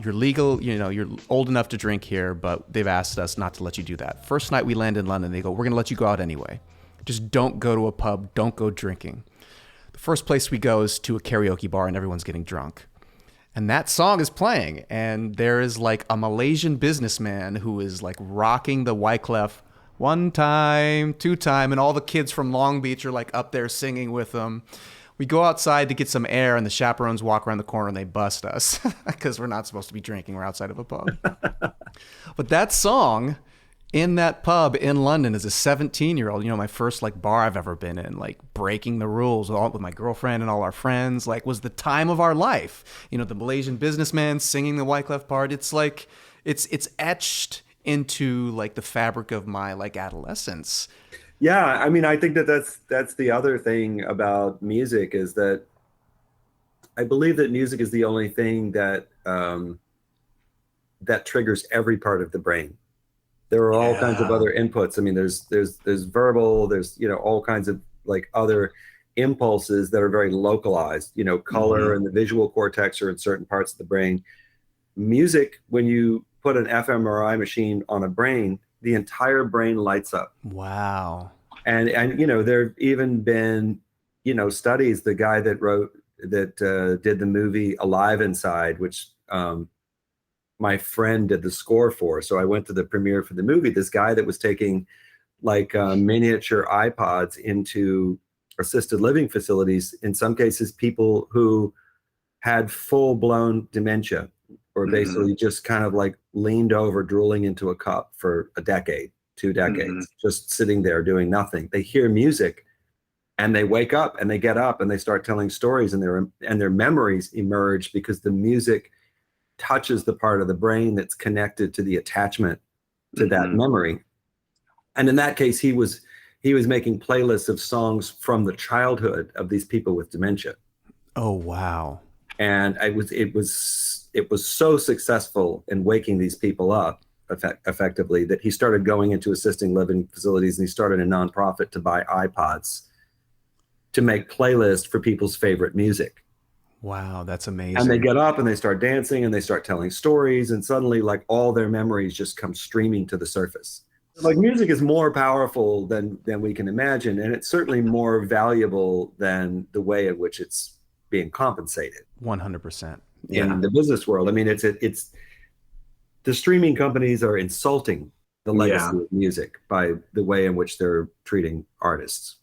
You're legal, you're old enough to drink here, but they've asked us not to let you do that. First night we land in London, they go, we're gonna let you go out anyway. Just don't go to a pub, don't go drinking. The first place we go is to a karaoke bar and everyone's getting drunk. And that song is playing, and there is like a Malaysian businessman who is like rocking the Wyclef 1 time, 2 time, and all the kids from Long Beach are like up there singing with them. We go outside to get some air, and the chaperones walk around the corner and they bust us because we're not supposed to be drinking. We're outside of a pub. But that song in that pub in London as a 17-year-old, my first like bar I've ever been in, like breaking the rules with my girlfriend and all our friends, like was the time of our life. The Malaysian businessman singing the Wyclef part. It's like, it's etched into like the fabric of my like adolescence. Yeah, I mean, I think that's the other thing about music is that I believe that music is the only thing that that triggers every part of the brain. There are all kinds of other inputs. I mean, there's verbal, there's all kinds of like other impulses that are very localized. Color and the visual cortex are in certain parts of the brain. Music, when you put an fMRI machine on a brain, the entire brain lights up. Wow. And there've even been studies. The guy that did the movie Alive Inside, which my friend did the score for. So I went to the premiere for the movie. This guy that was taking like miniature iPods into assisted living facilities, in some cases, people who had full blown dementia or basically just kind of like leaned over, drooling into a cup for a decade, 2 decades, just sitting there doing nothing. They hear music and they wake up and they get up and they start telling stories, and their memories emerge because the music touches the part of the brain that's connected to the attachment to that memory. And in that case, he was making playlists of songs from the childhood of these people with dementia. Oh, wow. And it was so successful in waking these people up effectively that he started going into assisted living facilities, and he started a nonprofit to buy iPods to make playlists for people's favorite music. Wow, that's amazing. And they get up and they start dancing and they start telling stories, and suddenly like all their memories just come streaming to the surface. Like music is more powerful than we can imagine, and it's certainly more valuable than the way in which it's being compensated. 100%. In the business world. I mean, it's the streaming companies are insulting the legacy of music by the way in which they're treating artists.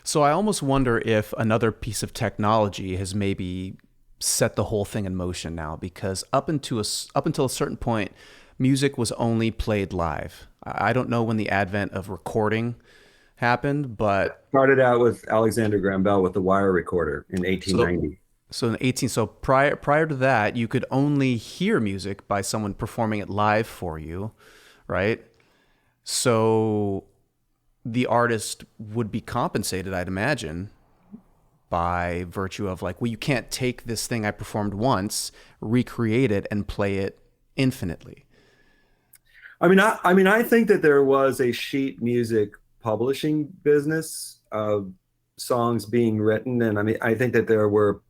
So I almost wonder if another piece of technology has maybe set the whole thing in motion now, because up until a certain point, music was only played live. I don't know when the advent of recording happened, but started out with Alexander Graham Bell with the wire recorder in 1890. So prior to that, you could only hear music by someone performing it live for you, right? So the artist would be compensated, I'd imagine, by virtue of like, well, you can't take this thing I performed once, recreate it, and play it infinitely. I think that there was a sheet music publishing business of songs being written, and I think that there were,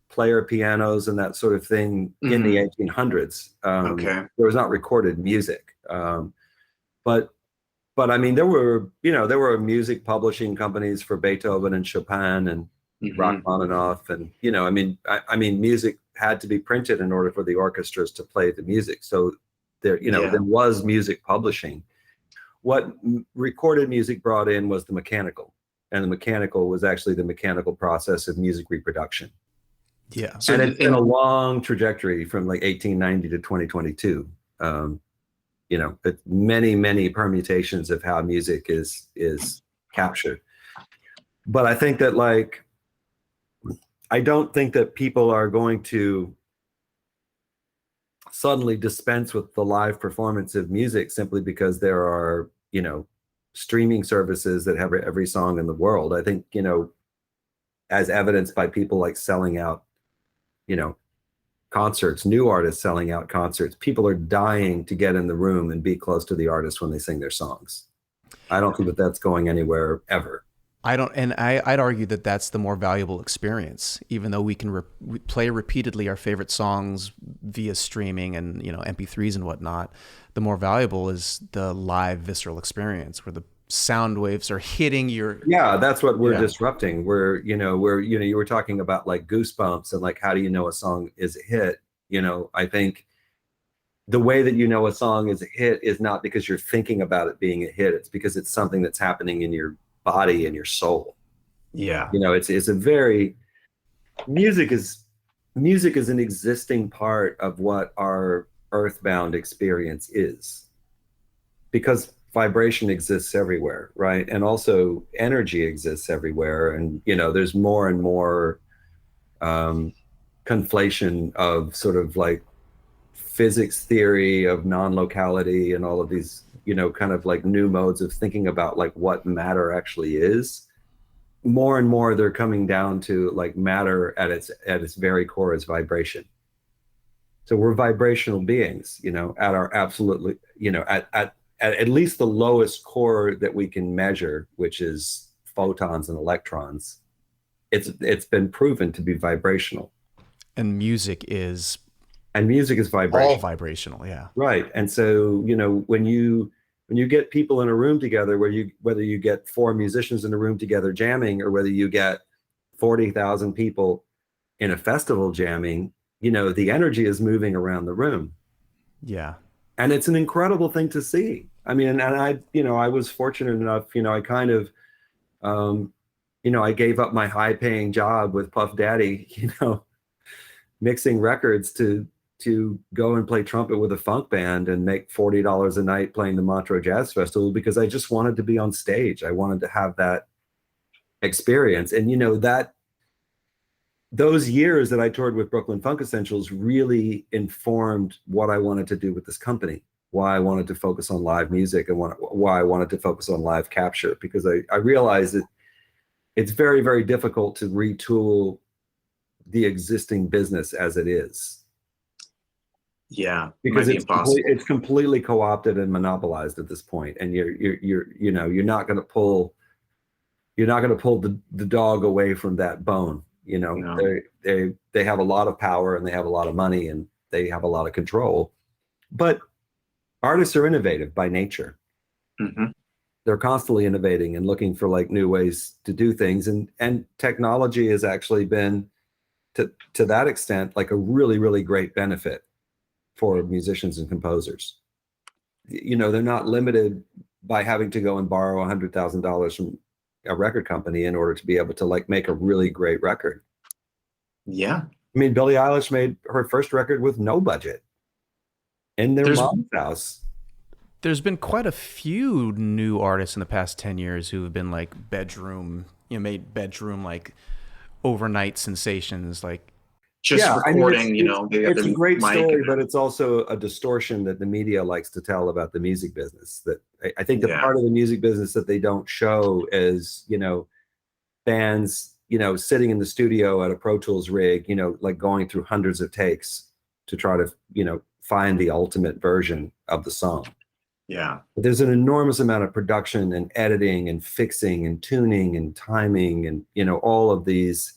player pianos and that sort of thing in the 1800s. Okay. There was not recorded music, but there were music publishing companies for Beethoven and Chopin and Rachmaninoff, and music had to be printed in order for the orchestras to play the music. So there was music publishing. What recorded music brought in was the mechanical, and the mechanical was actually the mechanical process of music reproduction. Yeah. So, and it's been a long trajectory from like 1890 to 2022. Many permutations of how music is captured. But I think that I don't think that people are going to suddenly dispense with the live performance of music simply because there are, streaming services that have every song in the world. I think, as evidenced by people like selling out, concerts, new artists selling out concerts, people are dying to get in the room and be close to the artist when they sing their songs. I don't think that that's going anywhere ever. I'd argue that that's the more valuable experience, even though we can play repeatedly our favorite songs via streaming and, MP3s and whatnot. The more valuable is the live visceral experience where the sound waves are hitting your. Yeah, that's what we're disrupting. You were talking about like goosebumps and like, how do you know a song is a hit? I think the way that you know a song is a hit is not because you're thinking about it being a hit. It's because it's something that's happening in your body and your soul. Yeah. It's a very, music is an existing part of what our earthbound experience is, because vibration exists everywhere, right? And also energy exists everywhere. And, there's more and more conflation of sort of like physics theory of non-locality and all of these, kind of like new modes of thinking about like what matter actually is. More and more they're coming down to like matter at its very core is vibration. So we're vibrational beings, at our absolutely, at least the lowest core that we can measure, which is photons and electrons. It's been proven to be vibrational. And music is vibrational. All vibrational, yeah. Right. And so, when you get people in a room together, whether you get 4 musicians in a room together jamming, or whether you get 40,000 people in a festival jamming, the energy is moving around the room. Yeah. And it's an incredible thing to see. And I was fortunate enough, I kind of, I gave up my high paying job with Puff Daddy, mixing records to go and play trumpet with a funk band and make $40 a night playing the Montreux Jazz Festival, because I just wanted to be on stage. I wanted to have that experience. And, those years that I toured with Brooklyn Funk Essentials really informed what I wanted to do with this company, why I wanted to focus on live music and why I wanted to focus on live capture, because I realized that it's very, very difficult to retool the existing business as it is. Yeah, because it's completely co-opted and monopolized at this point, and you're not going to pull the dog away from that bone. No. They have a lot of power and they have a lot of money and they have a lot of control, but artists are innovative by nature. Mm-hmm. They're constantly innovating and looking for like new ways to do things, and technology has actually been to that extent like a really, really great benefit for musicians and composers. They're not limited by having to go and borrow $100,000 from a record company in order to be able to like make a really great record. Yeah. Billie Eilish made her first record with no budget in their mom's house. There's been quite a few new artists in the past 10 years who have been like made bedroom like overnight sensations, like recording, it's a great story, but it's also a distortion that the media likes to tell about the music business. That I think the part of the music business that they don't show is, bands, sitting in the studio at a Pro Tools rig, like going through hundreds of takes to try to, find the ultimate version of the song. Yeah. But there's an enormous amount of production and editing and fixing and tuning and timing and, all of these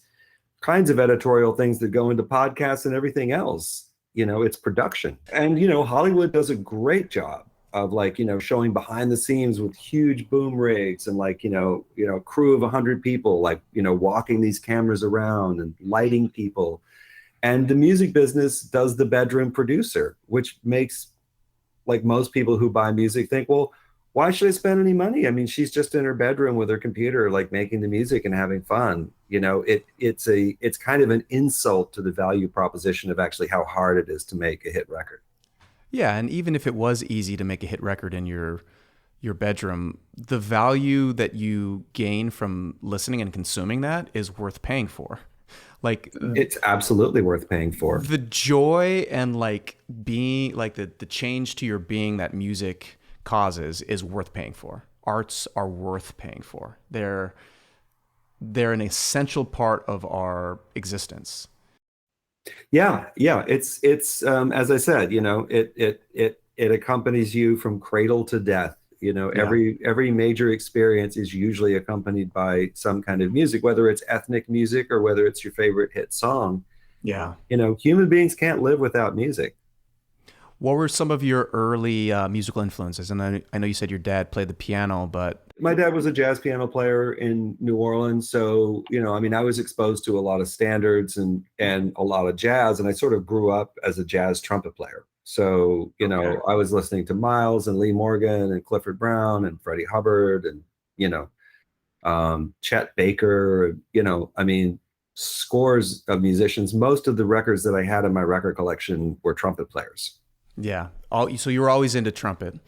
kinds of editorial things that go into podcasts and everything else. It's production. And, Hollywood does a great job of showing behind the scenes with huge boom rigs and crew of 100 people, walking these cameras around and lighting people. And the music business does the bedroom producer, which makes most people who buy music think, well, why should I spend any money? I mean, she's just in her bedroom with her computer, making the music and having fun. It's kind of an insult to the value proposition of actually how hard it is to make a hit record. Yeah, and even if it was easy to make a hit record in your bedroom, the value that you gain from listening and consuming that is worth paying for. It's absolutely worth paying for. The joy and being the change to your being that music causes is worth paying for. Arts are worth paying for. They're an essential part of our existence. Yeah. It's as I said, it accompanies you from cradle to death. Every major experience is usually accompanied by some kind of music, whether it's ethnic music or whether it's your favorite hit song. Yeah. Human beings can't live without music. What were some of your early musical influences? And I know you said your dad played the piano, but... My dad was a jazz piano player in New Orleans. So, I was exposed to a lot of standards and a lot of jazz. And I sort of grew up as a jazz trumpet player. So, I was listening to Miles and Lee Morgan and Clifford Brown and Freddie Hubbard and, Chet Baker, scores of musicians. Most of the records that I had in my record collection were trumpet players. Yeah. So you were always into trumpet.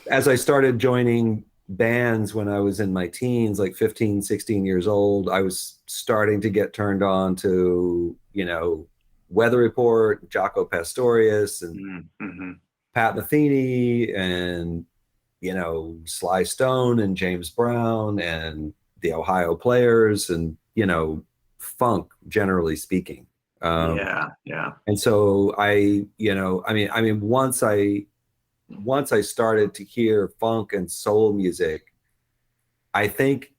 As I started joining bands when I was in my teens, 15, 16 years old, I was starting to get turned on to, Weather Report, Jaco Pastorius, and Pat Metheny, and Sly Stone and James Brown and the Ohio Players, and funk, generally speaking. Yeah. And so once I started to hear funk and soul music, I think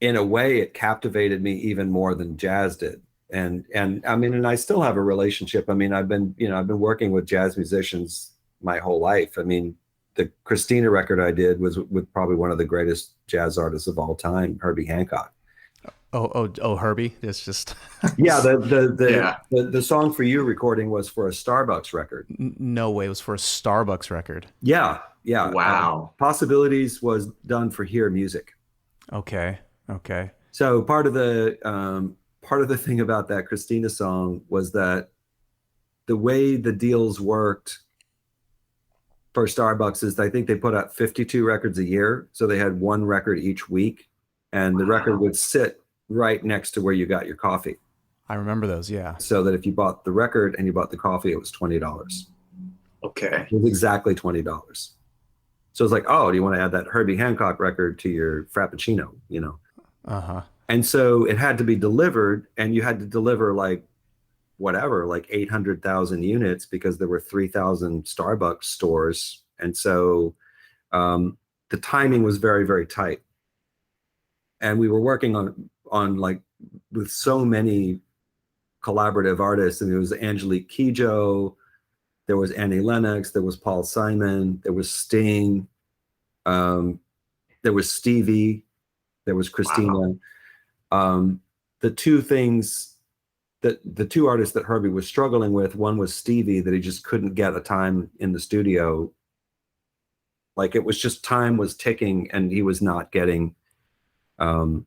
in a way it captivated me even more than jazz did. And I still have a relationship. I've been working with jazz musicians my whole life. The Christina record I did was with probably one of the greatest jazz artists of all time, Herbie Hancock. Oh, Herbie. It's just yeah. The Song for You recording was for a Starbucks record. No way, it was for a Starbucks record. Yeah. Wow. Possibilities was done for Hear Music. Okay. So part of the thing about that Christina song was that the way the deals worked for Starbucks is I think they put out 52 records a year. So they had one record each week, and the record would sit right next to where you got your coffee. I remember those, yeah. So that if you bought the record and you bought the coffee, it was $20. Okay. It was exactly $20. So it's oh, do you want to add that Herbie Hancock record to your Frappuccino, Uh-huh. And so it had to be delivered, and you had to deliver 800,000 units because there were 3,000 Starbucks stores. And so the timing was very, very tight. And we were working on with so many collaborative artists, and there was Angelique Kidjo, there was Annie Lennox, there was Paul Simon, there was Sting, there was Stevie, there was Christina. Wow. The two artists that Herbie was struggling with, one was Stevie, that he just couldn't get a time in the studio. It was just, time was ticking, and he was not getting the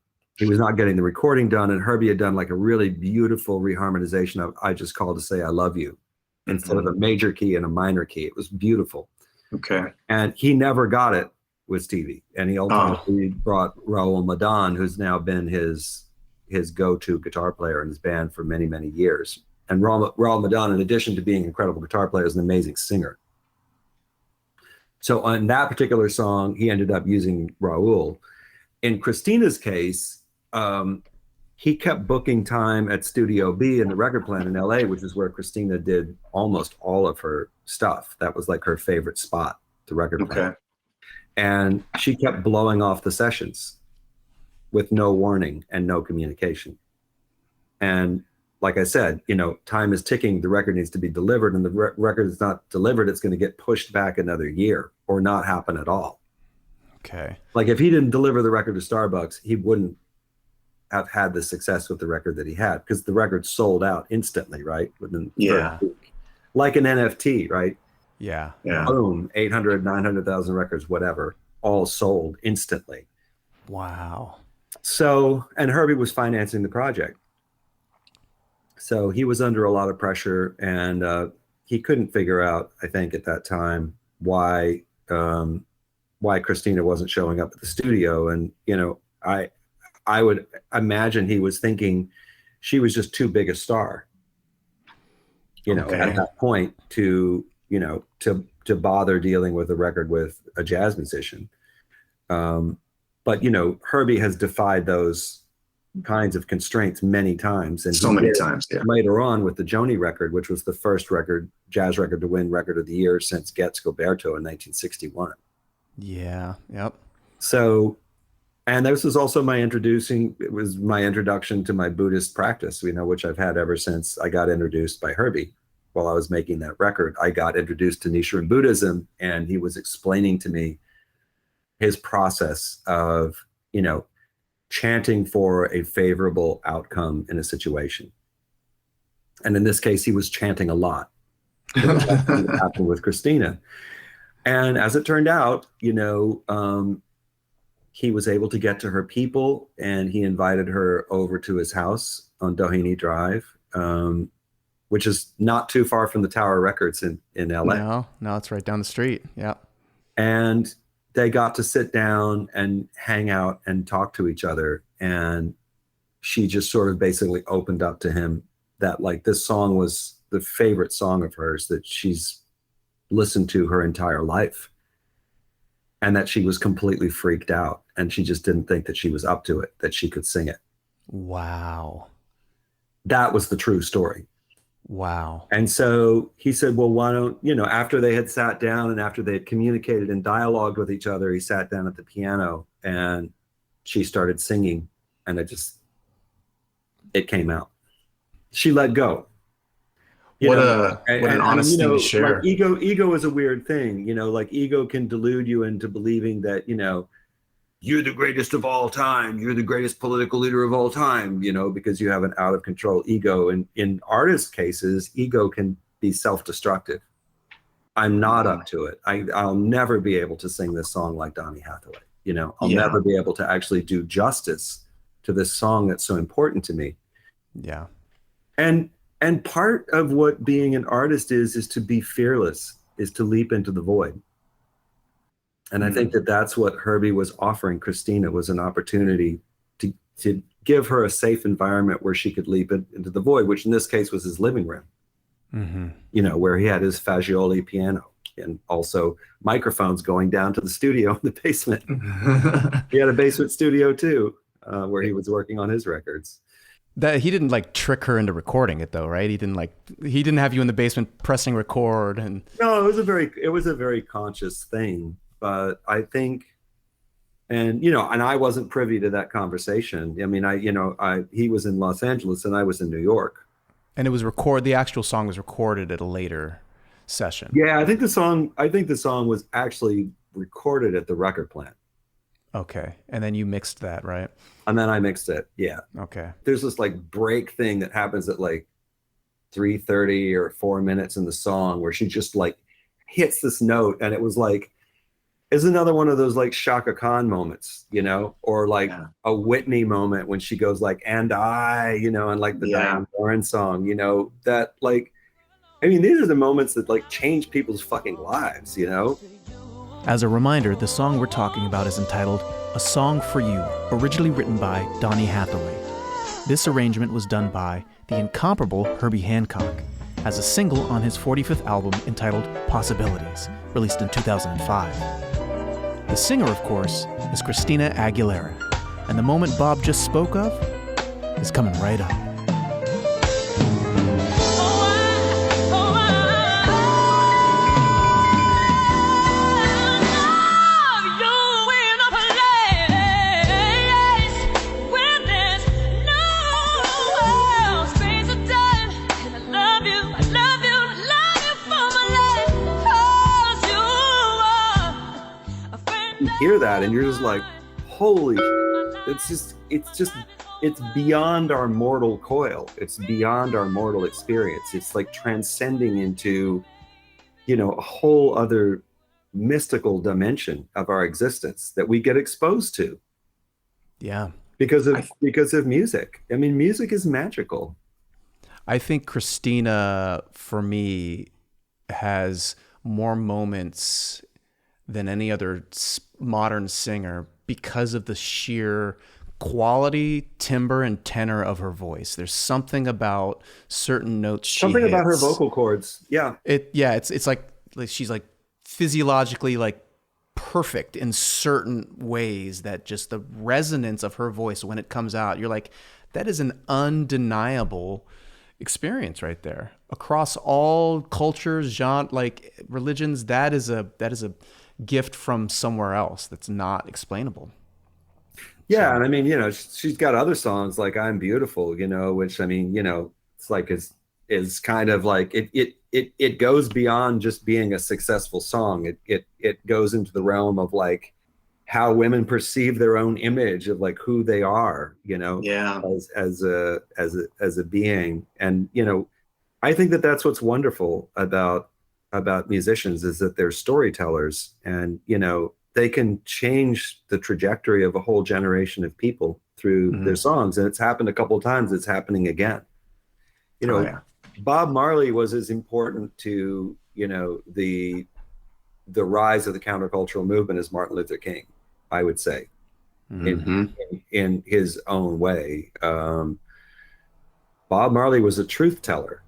recording done. And Herbie had done a really beautiful reharmonization of I Just Called to Say I Love You instead of a major key and a minor key. It was beautiful. Okay. And he never got it with Stevie. And he ultimately brought Raul Madan, who's now been his go-to guitar player in his band for many, many years. And Raul Madan, in addition to being an incredible guitar player, is an amazing singer. So on that particular song, he ended up using Raul. In Christina's case, he kept booking time at Studio B in the record plant in LA, which is where Christina did almost all of her stuff. That was like her favorite spot, the record plant. And she kept blowing off the sessions with no warning and no communication. And like I said, you know, time is ticking. The record needs to be delivered, and the record is not delivered. It's going to get pushed back another year or not happen at all. Okay. Like if he didn't deliver the record to Starbucks, he wouldn't have had the success with the record that he had, because the record sold out instantly, right? Within the first week. Like an NFT, right? Yeah. Boom, 800, 900,000 records, whatever, all sold instantly. Wow. So, and Herbie was financing the project. So he was under a lot of pressure, and he couldn't figure out, I think at that time, why Christina wasn't showing up at the studio. And, you know, I would imagine he was thinking she was just too big a star, you know, at that point to, you know, to bother dealing with a record with a jazz musician. But, you know, Herbie has defied those kinds of constraints many times. And so many times, later on with the Joni record, which was the first jazz record to win Record of the Year since Get Scoberto in 1961. Yeah. Yep. So, and this was also it was my introduction to my Buddhist practice, you know, which I've had ever since I got introduced by Herbie. While I was making that record, I got introduced to Nichiren Buddhism, and he was explaining to me his process of, you know, chanting for a favorable outcome in a situation. And in this case, he was chanting a lot. That's what happened with Christina. And as it turned out, you know, he was able to get to her people, and he invited her over to his house on Doheny Drive, which is not too far from the Tower Records in LA. No, it's right down the street. Yeah. And they got to sit down and hang out and talk to each other. And she just sort of basically opened up to him that, like, this song was the favorite song of hers that she's listened to her entire life, and that she was completely freaked out, and she just didn't think that she was up to it, that she could sing it. Wow. That was the true story. Wow. And so he said, well, why don't, you know, after they had sat down and after they had communicated and dialogued with each other, he sat down at the piano and she started singing, and it came out. She let go. What an honest thing to share. Like ego is a weird thing, you know, like ego can delude you into believing that, you know, you're the greatest of all time. You're the greatest political leader of all time, you know, because you have an out of control ego. And in artist cases, ego can be self-destructive. I'm not up to it. I'll never be able to sing this song like Donny Hathaway. You know, I'll never be able to actually do justice to this song that's so important to me. Yeah. And part of what being an artist is to be fearless, is to leap into the void. And I think that that's what Herbie was offering Christina, was an opportunity to give her a safe environment where she could leap into the void, which in this case was his living room, you know, where he had his Fagioli piano and also microphones going down to the studio in the basement. He had a basement studio too, where he was working on his records. That he didn't like trick her into recording it though, right? He didn't have you in the basement pressing record. And no, it was a very conscious thing. But I think, and, you know, and I wasn't privy to that conversation. I mean, he was in Los Angeles and I was in New York. And it was the actual song was recorded at a later session. Yeah, I think the song was actually recorded at the record plant. Okay. And then you mixed that, right? And then I mixed it. Yeah. Okay. There's this like break thing that happens at like 3:30 or 4 minutes in the song where she just like hits this note, and it was like, is another one of those like Shaka Khan moments, you know, or like a Whitney moment when she goes like, and I, you know, and like the Diane Warren song, you know, that like, I mean, these are the moments that like change people's fucking lives, you know? As a reminder, the song we're talking about is entitled A Song for You, originally written by Donny Hathaway. This arrangement was done by the incomparable Herbie Hancock as a single on his 45th album entitled Possibilities, released in 2005. The singer, of course, is Christina Aguilera, and the moment Bob just spoke of, is coming right up. Hear that and you're just like, holy, it's beyond our mortal coil. It's beyond our mortal experience. It's like transcending into, a whole other mystical dimension of our existence that we get exposed to. Yeah. Because of music. I mean, music is magical. I think Christina, for me, has more moments than any other modern singer because of the sheer quality, timbre, and tenor of her voice. There's something about certain notes she Something hits. about her vocal cords. Yeah. It's like she's like physiologically like perfect in certain ways, that just the resonance of her voice when it comes out, you're like, that is an undeniable experience right there. Across all cultures, genre, like religions, that is a gift from somewhere else that's not explainable. Yeah, so. And I mean, she's got other songs like "I'm Beautiful," which I mean, it's like is kind of like it goes beyond just being a successful song. It goes into the realm of like how women perceive their own image of like who they are, as a being. And I think that's what's wonderful about musicians, is that they're storytellers, and they can change the trajectory of a whole generation of people through their songs. And it's happened a couple of times. It's happening again. Bob Marley was as important to the rise of the countercultural movement as Martin Luther King, I would say, in his own way. Bob Marley was a truth teller,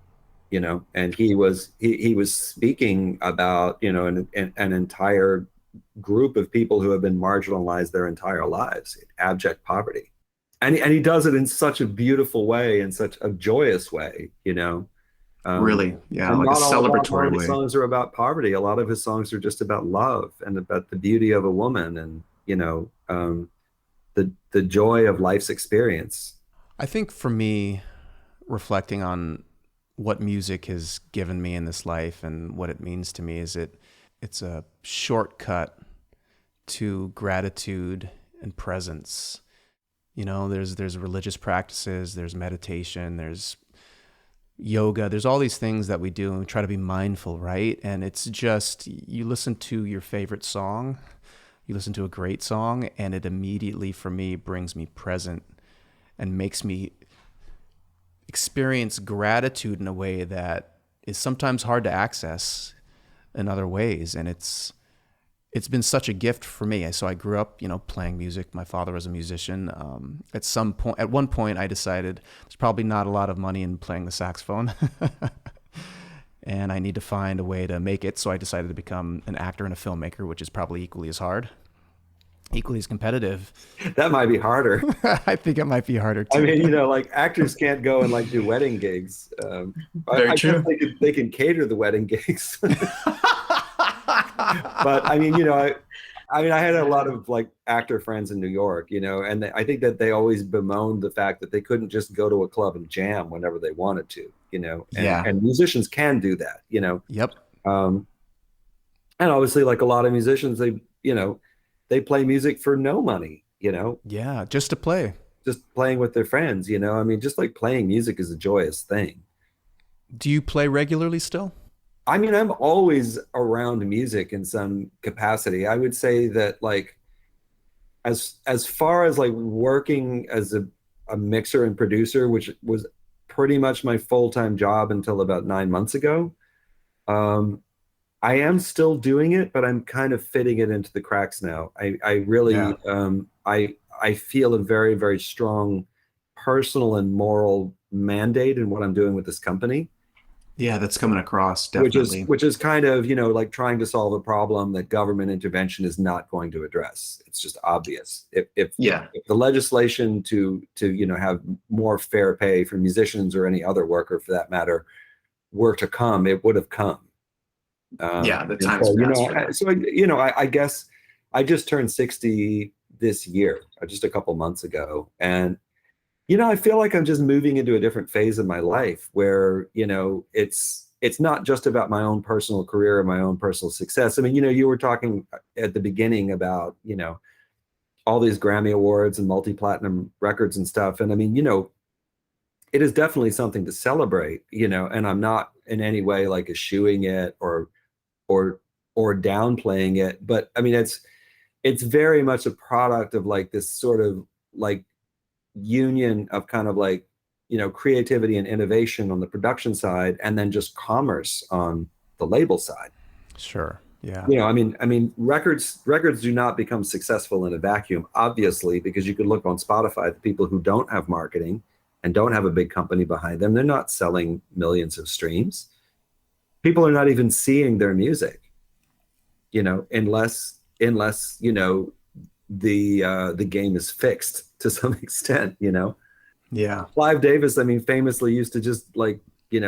and he was speaking about an entire group of people who have been marginalized their entire lives in abject poverty, and he does it in such a beautiful way, in such a joyous way, really, yeah, like a celebratory way. Songs are about poverty. A lot of his songs are just about love and about the beauty of a woman, and the joy of life's experience. I think for me, reflecting on what music has given me in this life and what it means to me, is it's a shortcut to gratitude and presence. There's religious practices, there's meditation, there's yoga, there's all these things that we do, and we try to be mindful, right? And it's just, you listen to your favorite song, you listen to a great song, and it immediately, for me, brings me present and makes me experience gratitude in a way that is sometimes hard to access in other ways. And it's been such a gift for me. So I grew up, playing music. My father was a musician. At one point I decided there's probably not a lot of money in playing the saxophone and I need to find a way to make it. So I decided to become an actor and a filmmaker, which is probably equally as hard, equally as competitive. That might be harder. I think it might be harder too. I mean, like actors can't go and like do wedding gigs. Very true. They can cater the wedding gigs. But I mean, I had a lot of like actor friends in New York, and I think that they always bemoaned the fact that they couldn't just go to a club and jam whenever they wanted to, and musicians can do that, Yep. And obviously, like a lot of musicians, they play music for no money, Yeah, just to play. Just playing with their friends, I mean, just like playing music is a joyous thing. Do you play regularly still? I mean, I'm always around music in some capacity. I would say that like, as far as like working as a mixer and producer, which was pretty much my full-time job until about 9 months ago, I am still doing it, but I'm kind of fitting it into the cracks now. I really, I feel a very, very strong personal and moral mandate in what I'm doing with this company. Yeah, that's coming across definitely. Which is kind of, like trying to solve a problem that government intervention is not going to address. It's just obvious. If the legislation to have more fair pay for musicians or any other worker for that matter were to come, it would have come. The time's passed. I guess I just turned 60 this year, just a couple months ago, and I feel like I'm just moving into a different phase of my life where, it's not just about my own personal career or my own personal success. I mean, you were talking at the beginning about, all these Grammy awards and multi-platinum records and stuff. And I mean, it is definitely something to celebrate, and I'm not in any way like eschewing it or downplaying it. But I mean, it's very much a product of like this sort of like union of kind of like, creativity and innovation on the production side, and then just commerce on the label side. Sure. Yeah. I mean, records do not become successful in a vacuum, obviously, because you could look on Spotify, the people who don't have marketing and don't have a big company behind them, they're not selling millions of streams. People are not even seeing their music, unless the game is fixed to some extent, Yeah. Clive Davis, I mean, famously used to just like, he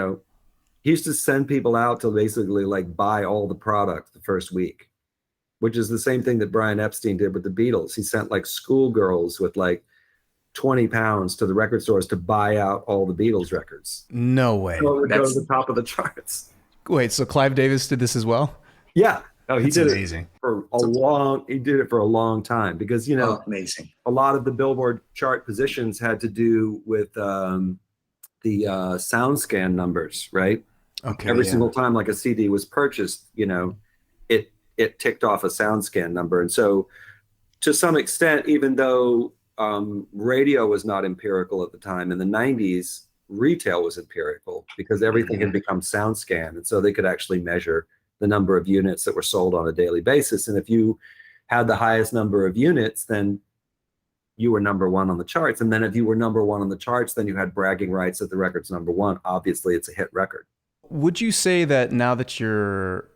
used to send people out to basically like buy all the product the first week, which is the same thing that Brian Epstein did with the Beatles. He sent like schoolgirls with like 20 pounds to the record stores to buy out all the Beatles records. No way. So it would go to the top of the charts. Wait, so Clive Davis did this as well? Yeah. Oh, he did amazing. It for he did it for a long time because, amazing. A lot of the Billboard chart positions had to do with the SoundScan numbers, right? Okay. Every single time like a CD was purchased, it ticked off a SoundScan number. And so to some extent, even though radio was not empirical at the time, in the 90s, retail was empirical because everything had become SoundScan. And so they could actually measure the number of units that were sold on a daily basis. And if you had the highest number of units, then you were number one on the charts. And then if you were number one on the charts, then you had bragging rights that the record's number one. Obviously, it's a hit record. Would you say that now that you're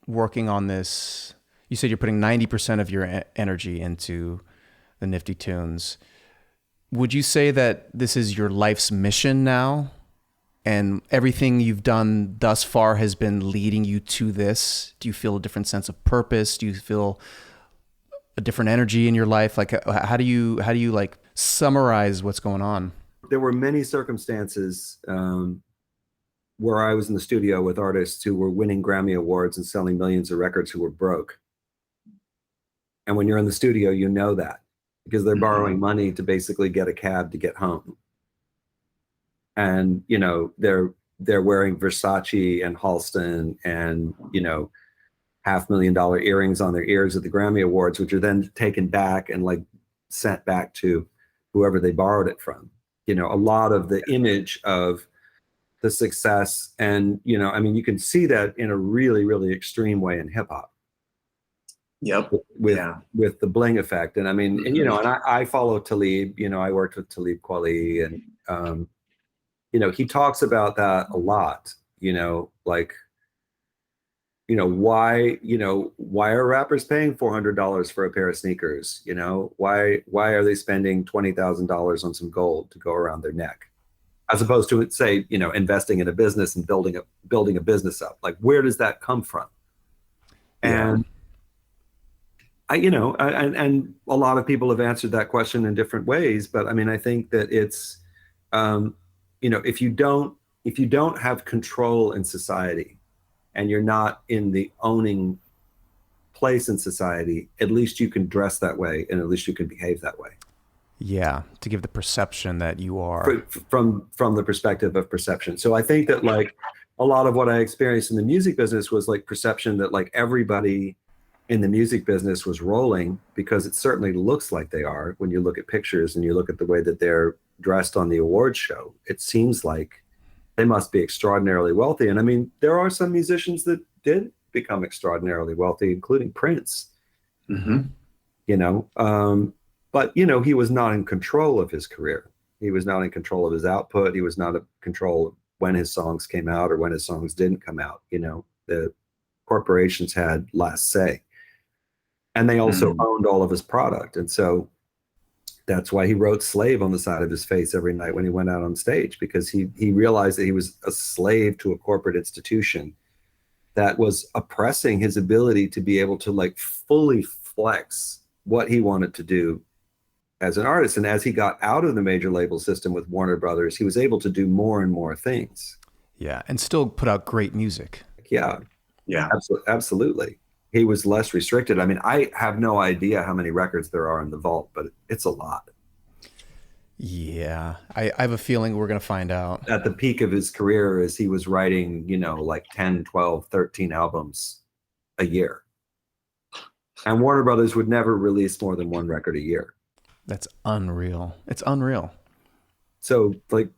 working on this, you said you're putting 90% of your energy into the Nifty Tunes. Would you say that this is your life's mission now? And everything you've done thus far has been leading you to this? Do you feel a different sense of purpose? Do you feel a different energy in your life? Like, how do you like summarize what's going on? There were many circumstances where I was in the studio with artists who were winning Grammy awards and selling millions of records who were broke. And when you're in the studio, you know that because they're borrowing money to basically get a cab to get home. And, they're wearing Versace and Halston and, $500,000 earrings on their ears at the Grammy Awards, which are then taken back and like sent back to whoever they borrowed it from. A lot of the image of the success and, you can see that in a really, really extreme way in hip hop. Yep. With the bling effect. And and I follow Talib, I worked with Talib Kweli and, he talks about that a lot, why are rappers paying $400 for a pair of sneakers? Why are they spending $20,000 on some gold to go around their neck? As opposed to say, investing in a business and building a business up. Like, where does that come from? And and a lot of people have answered that question in different ways, but I think that it's, if you don't have control in society and you're not in the owning place in society, at least you can dress that way and at least you can behave that way. Yeah, to give the perception that you are from the perspective of perception. So I think that like a lot of what I experienced in the music business was like perception that like everybody in the music business was rolling, because it certainly looks like they are when you look at pictures and you look at the way that they're dressed on the awards show. It seems like they must be extraordinarily wealthy. And there are some musicians that did become extraordinarily wealthy, including Prince. But he was not in control of his career. He was not in control of his output. He was not in control when his songs came out or when his songs didn't come out. You know, the corporations had last say, and they also owned all of his product. And so that's why he wrote slave on the side of his face every night when he went out on stage, because he realized that he was a slave to a corporate institution that was oppressing his ability to be able to like fully flex what he wanted to do as an artist. And as he got out of the major label system with Warner Brothers, he was able to do more and more things. Yeah, and still put out great music. Yeah, Yeah, absolutely. He was less restricted. I mean, I have no idea how many records there are in the vault, but it's a lot. Yeah, I have a feeling we're going to find out. At the peak of his career, as he was writing, you know, like 10, 12, 13 albums a year. And Warner Brothers would never release more than one record a year. That's unreal. It's unreal. So, like,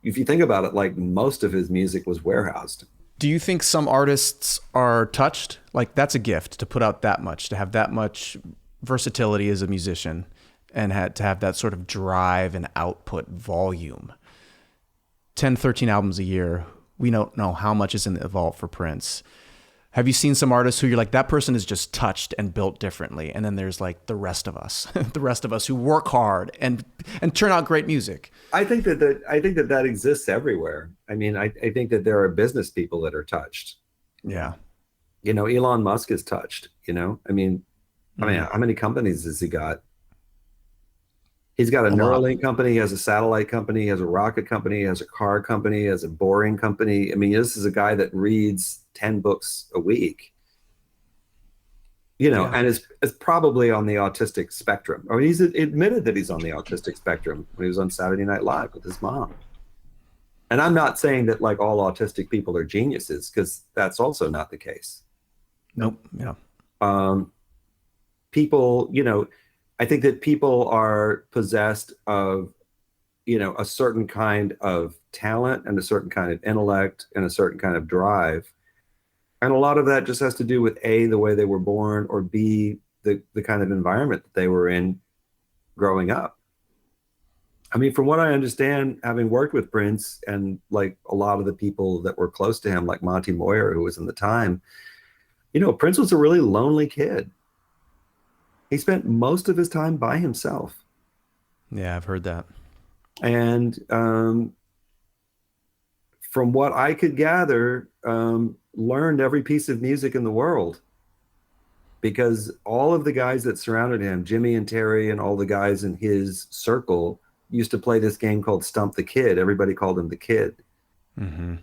if you think about it, like, most of his music was warehoused. Do you think some artists are touched? Like, that's a gift to put out that much, to have that much versatility as a musician, and to have that sort of drive and output volume. 10, 13 albums a year. We don't know how much is in the vault for Prince. Have you seen some artists who you're like, that person is just touched and built differently? And then there's like the rest of us, the rest of us who work hard and turn out great music. I think that exists everywhere. I mean, I think that there are business people that are touched. Yeah. You know, Elon Musk is touched, you know? I mean, how many companies has he got? He's got a Neuralink company, he has a satellite company, he has a rocket company, he has a car company, he has a boring company. I mean, this is a guy that reads 10 books a week, you know, and is probably on the autistic spectrum. I mean, he's admitted that he's on the autistic spectrum when he was on Saturday Night Live with his mom. And I'm not saying that like all autistic people are geniuses, because that's also not the case. Nope. Yeah. People, you know, I think that people are possessed of, you know, a certain kind of talent and a certain kind of intellect and a certain kind of drive. And a lot of that just has to do with A, the way they were born, or B, the kind of environment that they were in growing up. I mean, from what I understand, having worked with Prince and like a lot of the people that were close to him, like Monty Moyer, who was in the time, you know, Prince was a really lonely kid. He spent most of his time by himself. Yeah, I've heard that. And from what I could gather, learned every piece of music in the world, because all of the guys that surrounded him, Jimmy and Terry and all the guys in his circle, used to play this game called Stump the Kid. Everybody called him the Kid. Mm-hmm.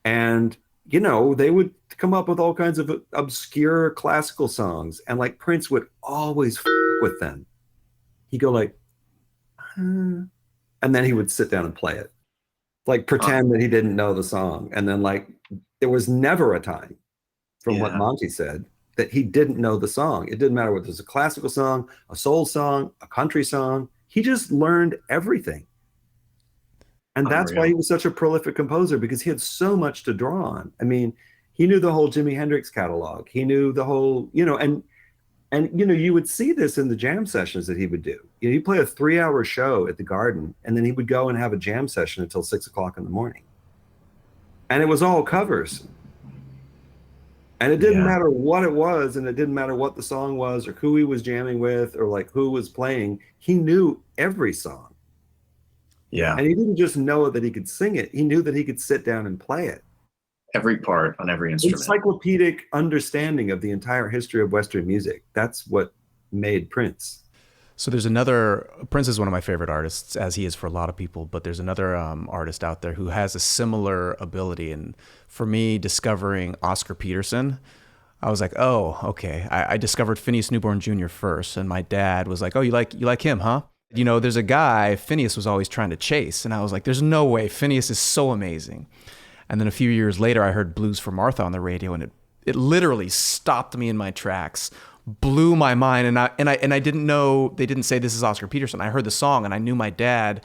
And, you know, they would come up with all kinds of obscure classical songs, and like Prince would always with them. He'd go like, and then he would sit down and play it, like pretend that he didn't know the song. And then like, there was never a time, from what Monty said, that he didn't know the song. It didn't matter whether it was a classical song, a soul song, a country song. He just learned everything. And that's why he was such a prolific composer, because he had so much to draw on. I mean, he knew the whole Jimi Hendrix catalog. He knew the whole, you know, and you know, you would see this in the jam sessions that he would do. You know, he'd play a 3-hour show at the Garden, and then he would go and have a jam session until 6 o'clock in the morning. And it was all covers. And it didn't matter what it was, and it didn't matter what the song was or who he was jamming with or like who was playing. He knew every song. Yeah. And he didn't just know that he could sing it. He knew that he could sit down and play it. Every part on every instrument. Encyclopedic understanding of the entire history of Western music. That's what made Prince. So there's Prince is one of my favorite artists, as he is for a lot of people, but there's another artist out there who has a similar ability. And for me, discovering Oscar Peterson, I was like, oh, okay. I discovered Phineas Newborn Jr. first, and my dad was like, oh, you like him, huh? You know, there's a guy Phineas was always trying to chase, and I was like, there's no way. Phineas is so amazing. And then a few years later, I heard Blues for Martha on the radio, and it literally stopped me in my tracks, blew my mind. And I didn't know, they didn't say this is Oscar Peterson. I heard the song, and I knew my dad,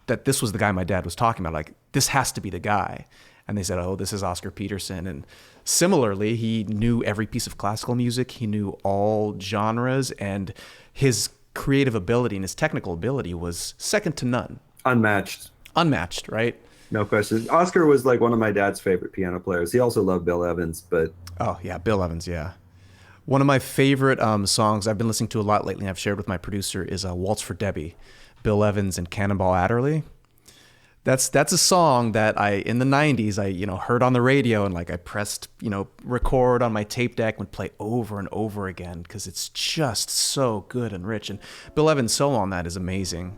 that this was the guy my dad was talking about. Like, this has to be the guy. And they said, oh, this is Oscar Peterson. And similarly, he knew every piece of classical music. He knew all genres, and his creative ability and his technical ability was second to none. Unmatched, right? No question. Oscar was like one of my dad's favorite piano players. He also loved Bill Evans, but Oh yeah, Bill Evans, yeah. One of my favorite songs I've been listening to a lot lately, and I've shared with my producer, is Waltz for Debbie, Bill Evans and Cannonball Adderley. That's a song that in the 90s, I heard on the radio, and like I pressed, record on my tape deck and would play over and over again because it's just so good and rich. And Bill Evans' solo on that is amazing.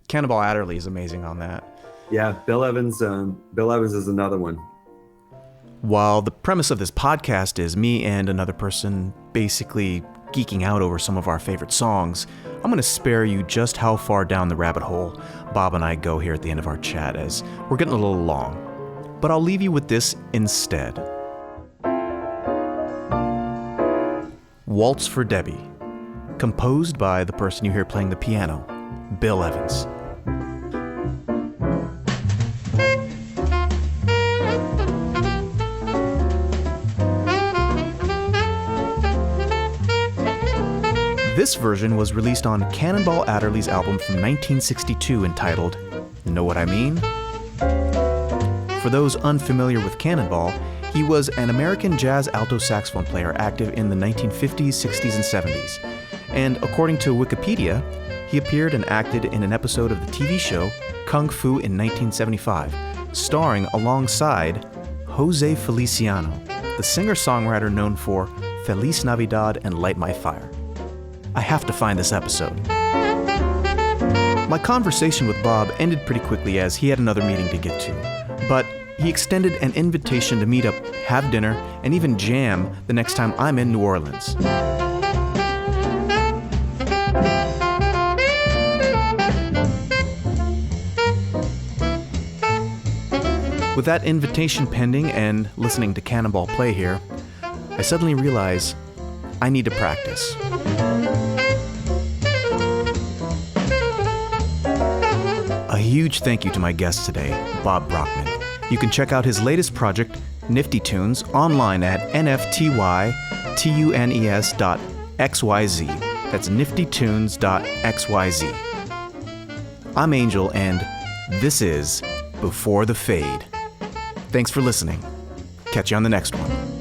Cannonball Adderley is amazing on that. Yeah, Bill Evans is another one. While the premise of this podcast is me and another person basically geeking out over some of our favorite songs, I'm going to spare you just how far down the rabbit hole Bob and I go here at the end of our chat, as we're getting a little long. But I'll leave you with this instead. Waltz for Debbie, composed by the person you hear playing the piano, Bill Evans. This version was released on Cannonball Adderley's album from 1962 entitled Know What I Mean? For those unfamiliar with Cannonball, he was an American jazz alto saxophone player active in the 1950s, 60s, and 70s. And according to Wikipedia, he appeared and acted in an episode of the TV show Kung Fu in 1975, starring alongside Jose Feliciano, the singer-songwriter known for Feliz Navidad and Light My Fire. I have to find this episode. My conversation with Bob ended pretty quickly as he had another meeting to get to, but he extended an invitation to meet up, have dinner, and even jam the next time I'm in New Orleans. With that invitation pending and listening to Cannonball play here, I suddenly realize I need to practice. A huge thank you to my guest today, Bob Brockmann. You can check out his latest project, Nifty Tunes, online at nftytunes.xyz. That's niftytunes.xyz. I'm Angel, and this is Before the Fade. Thanks for listening. Catch you on the next one.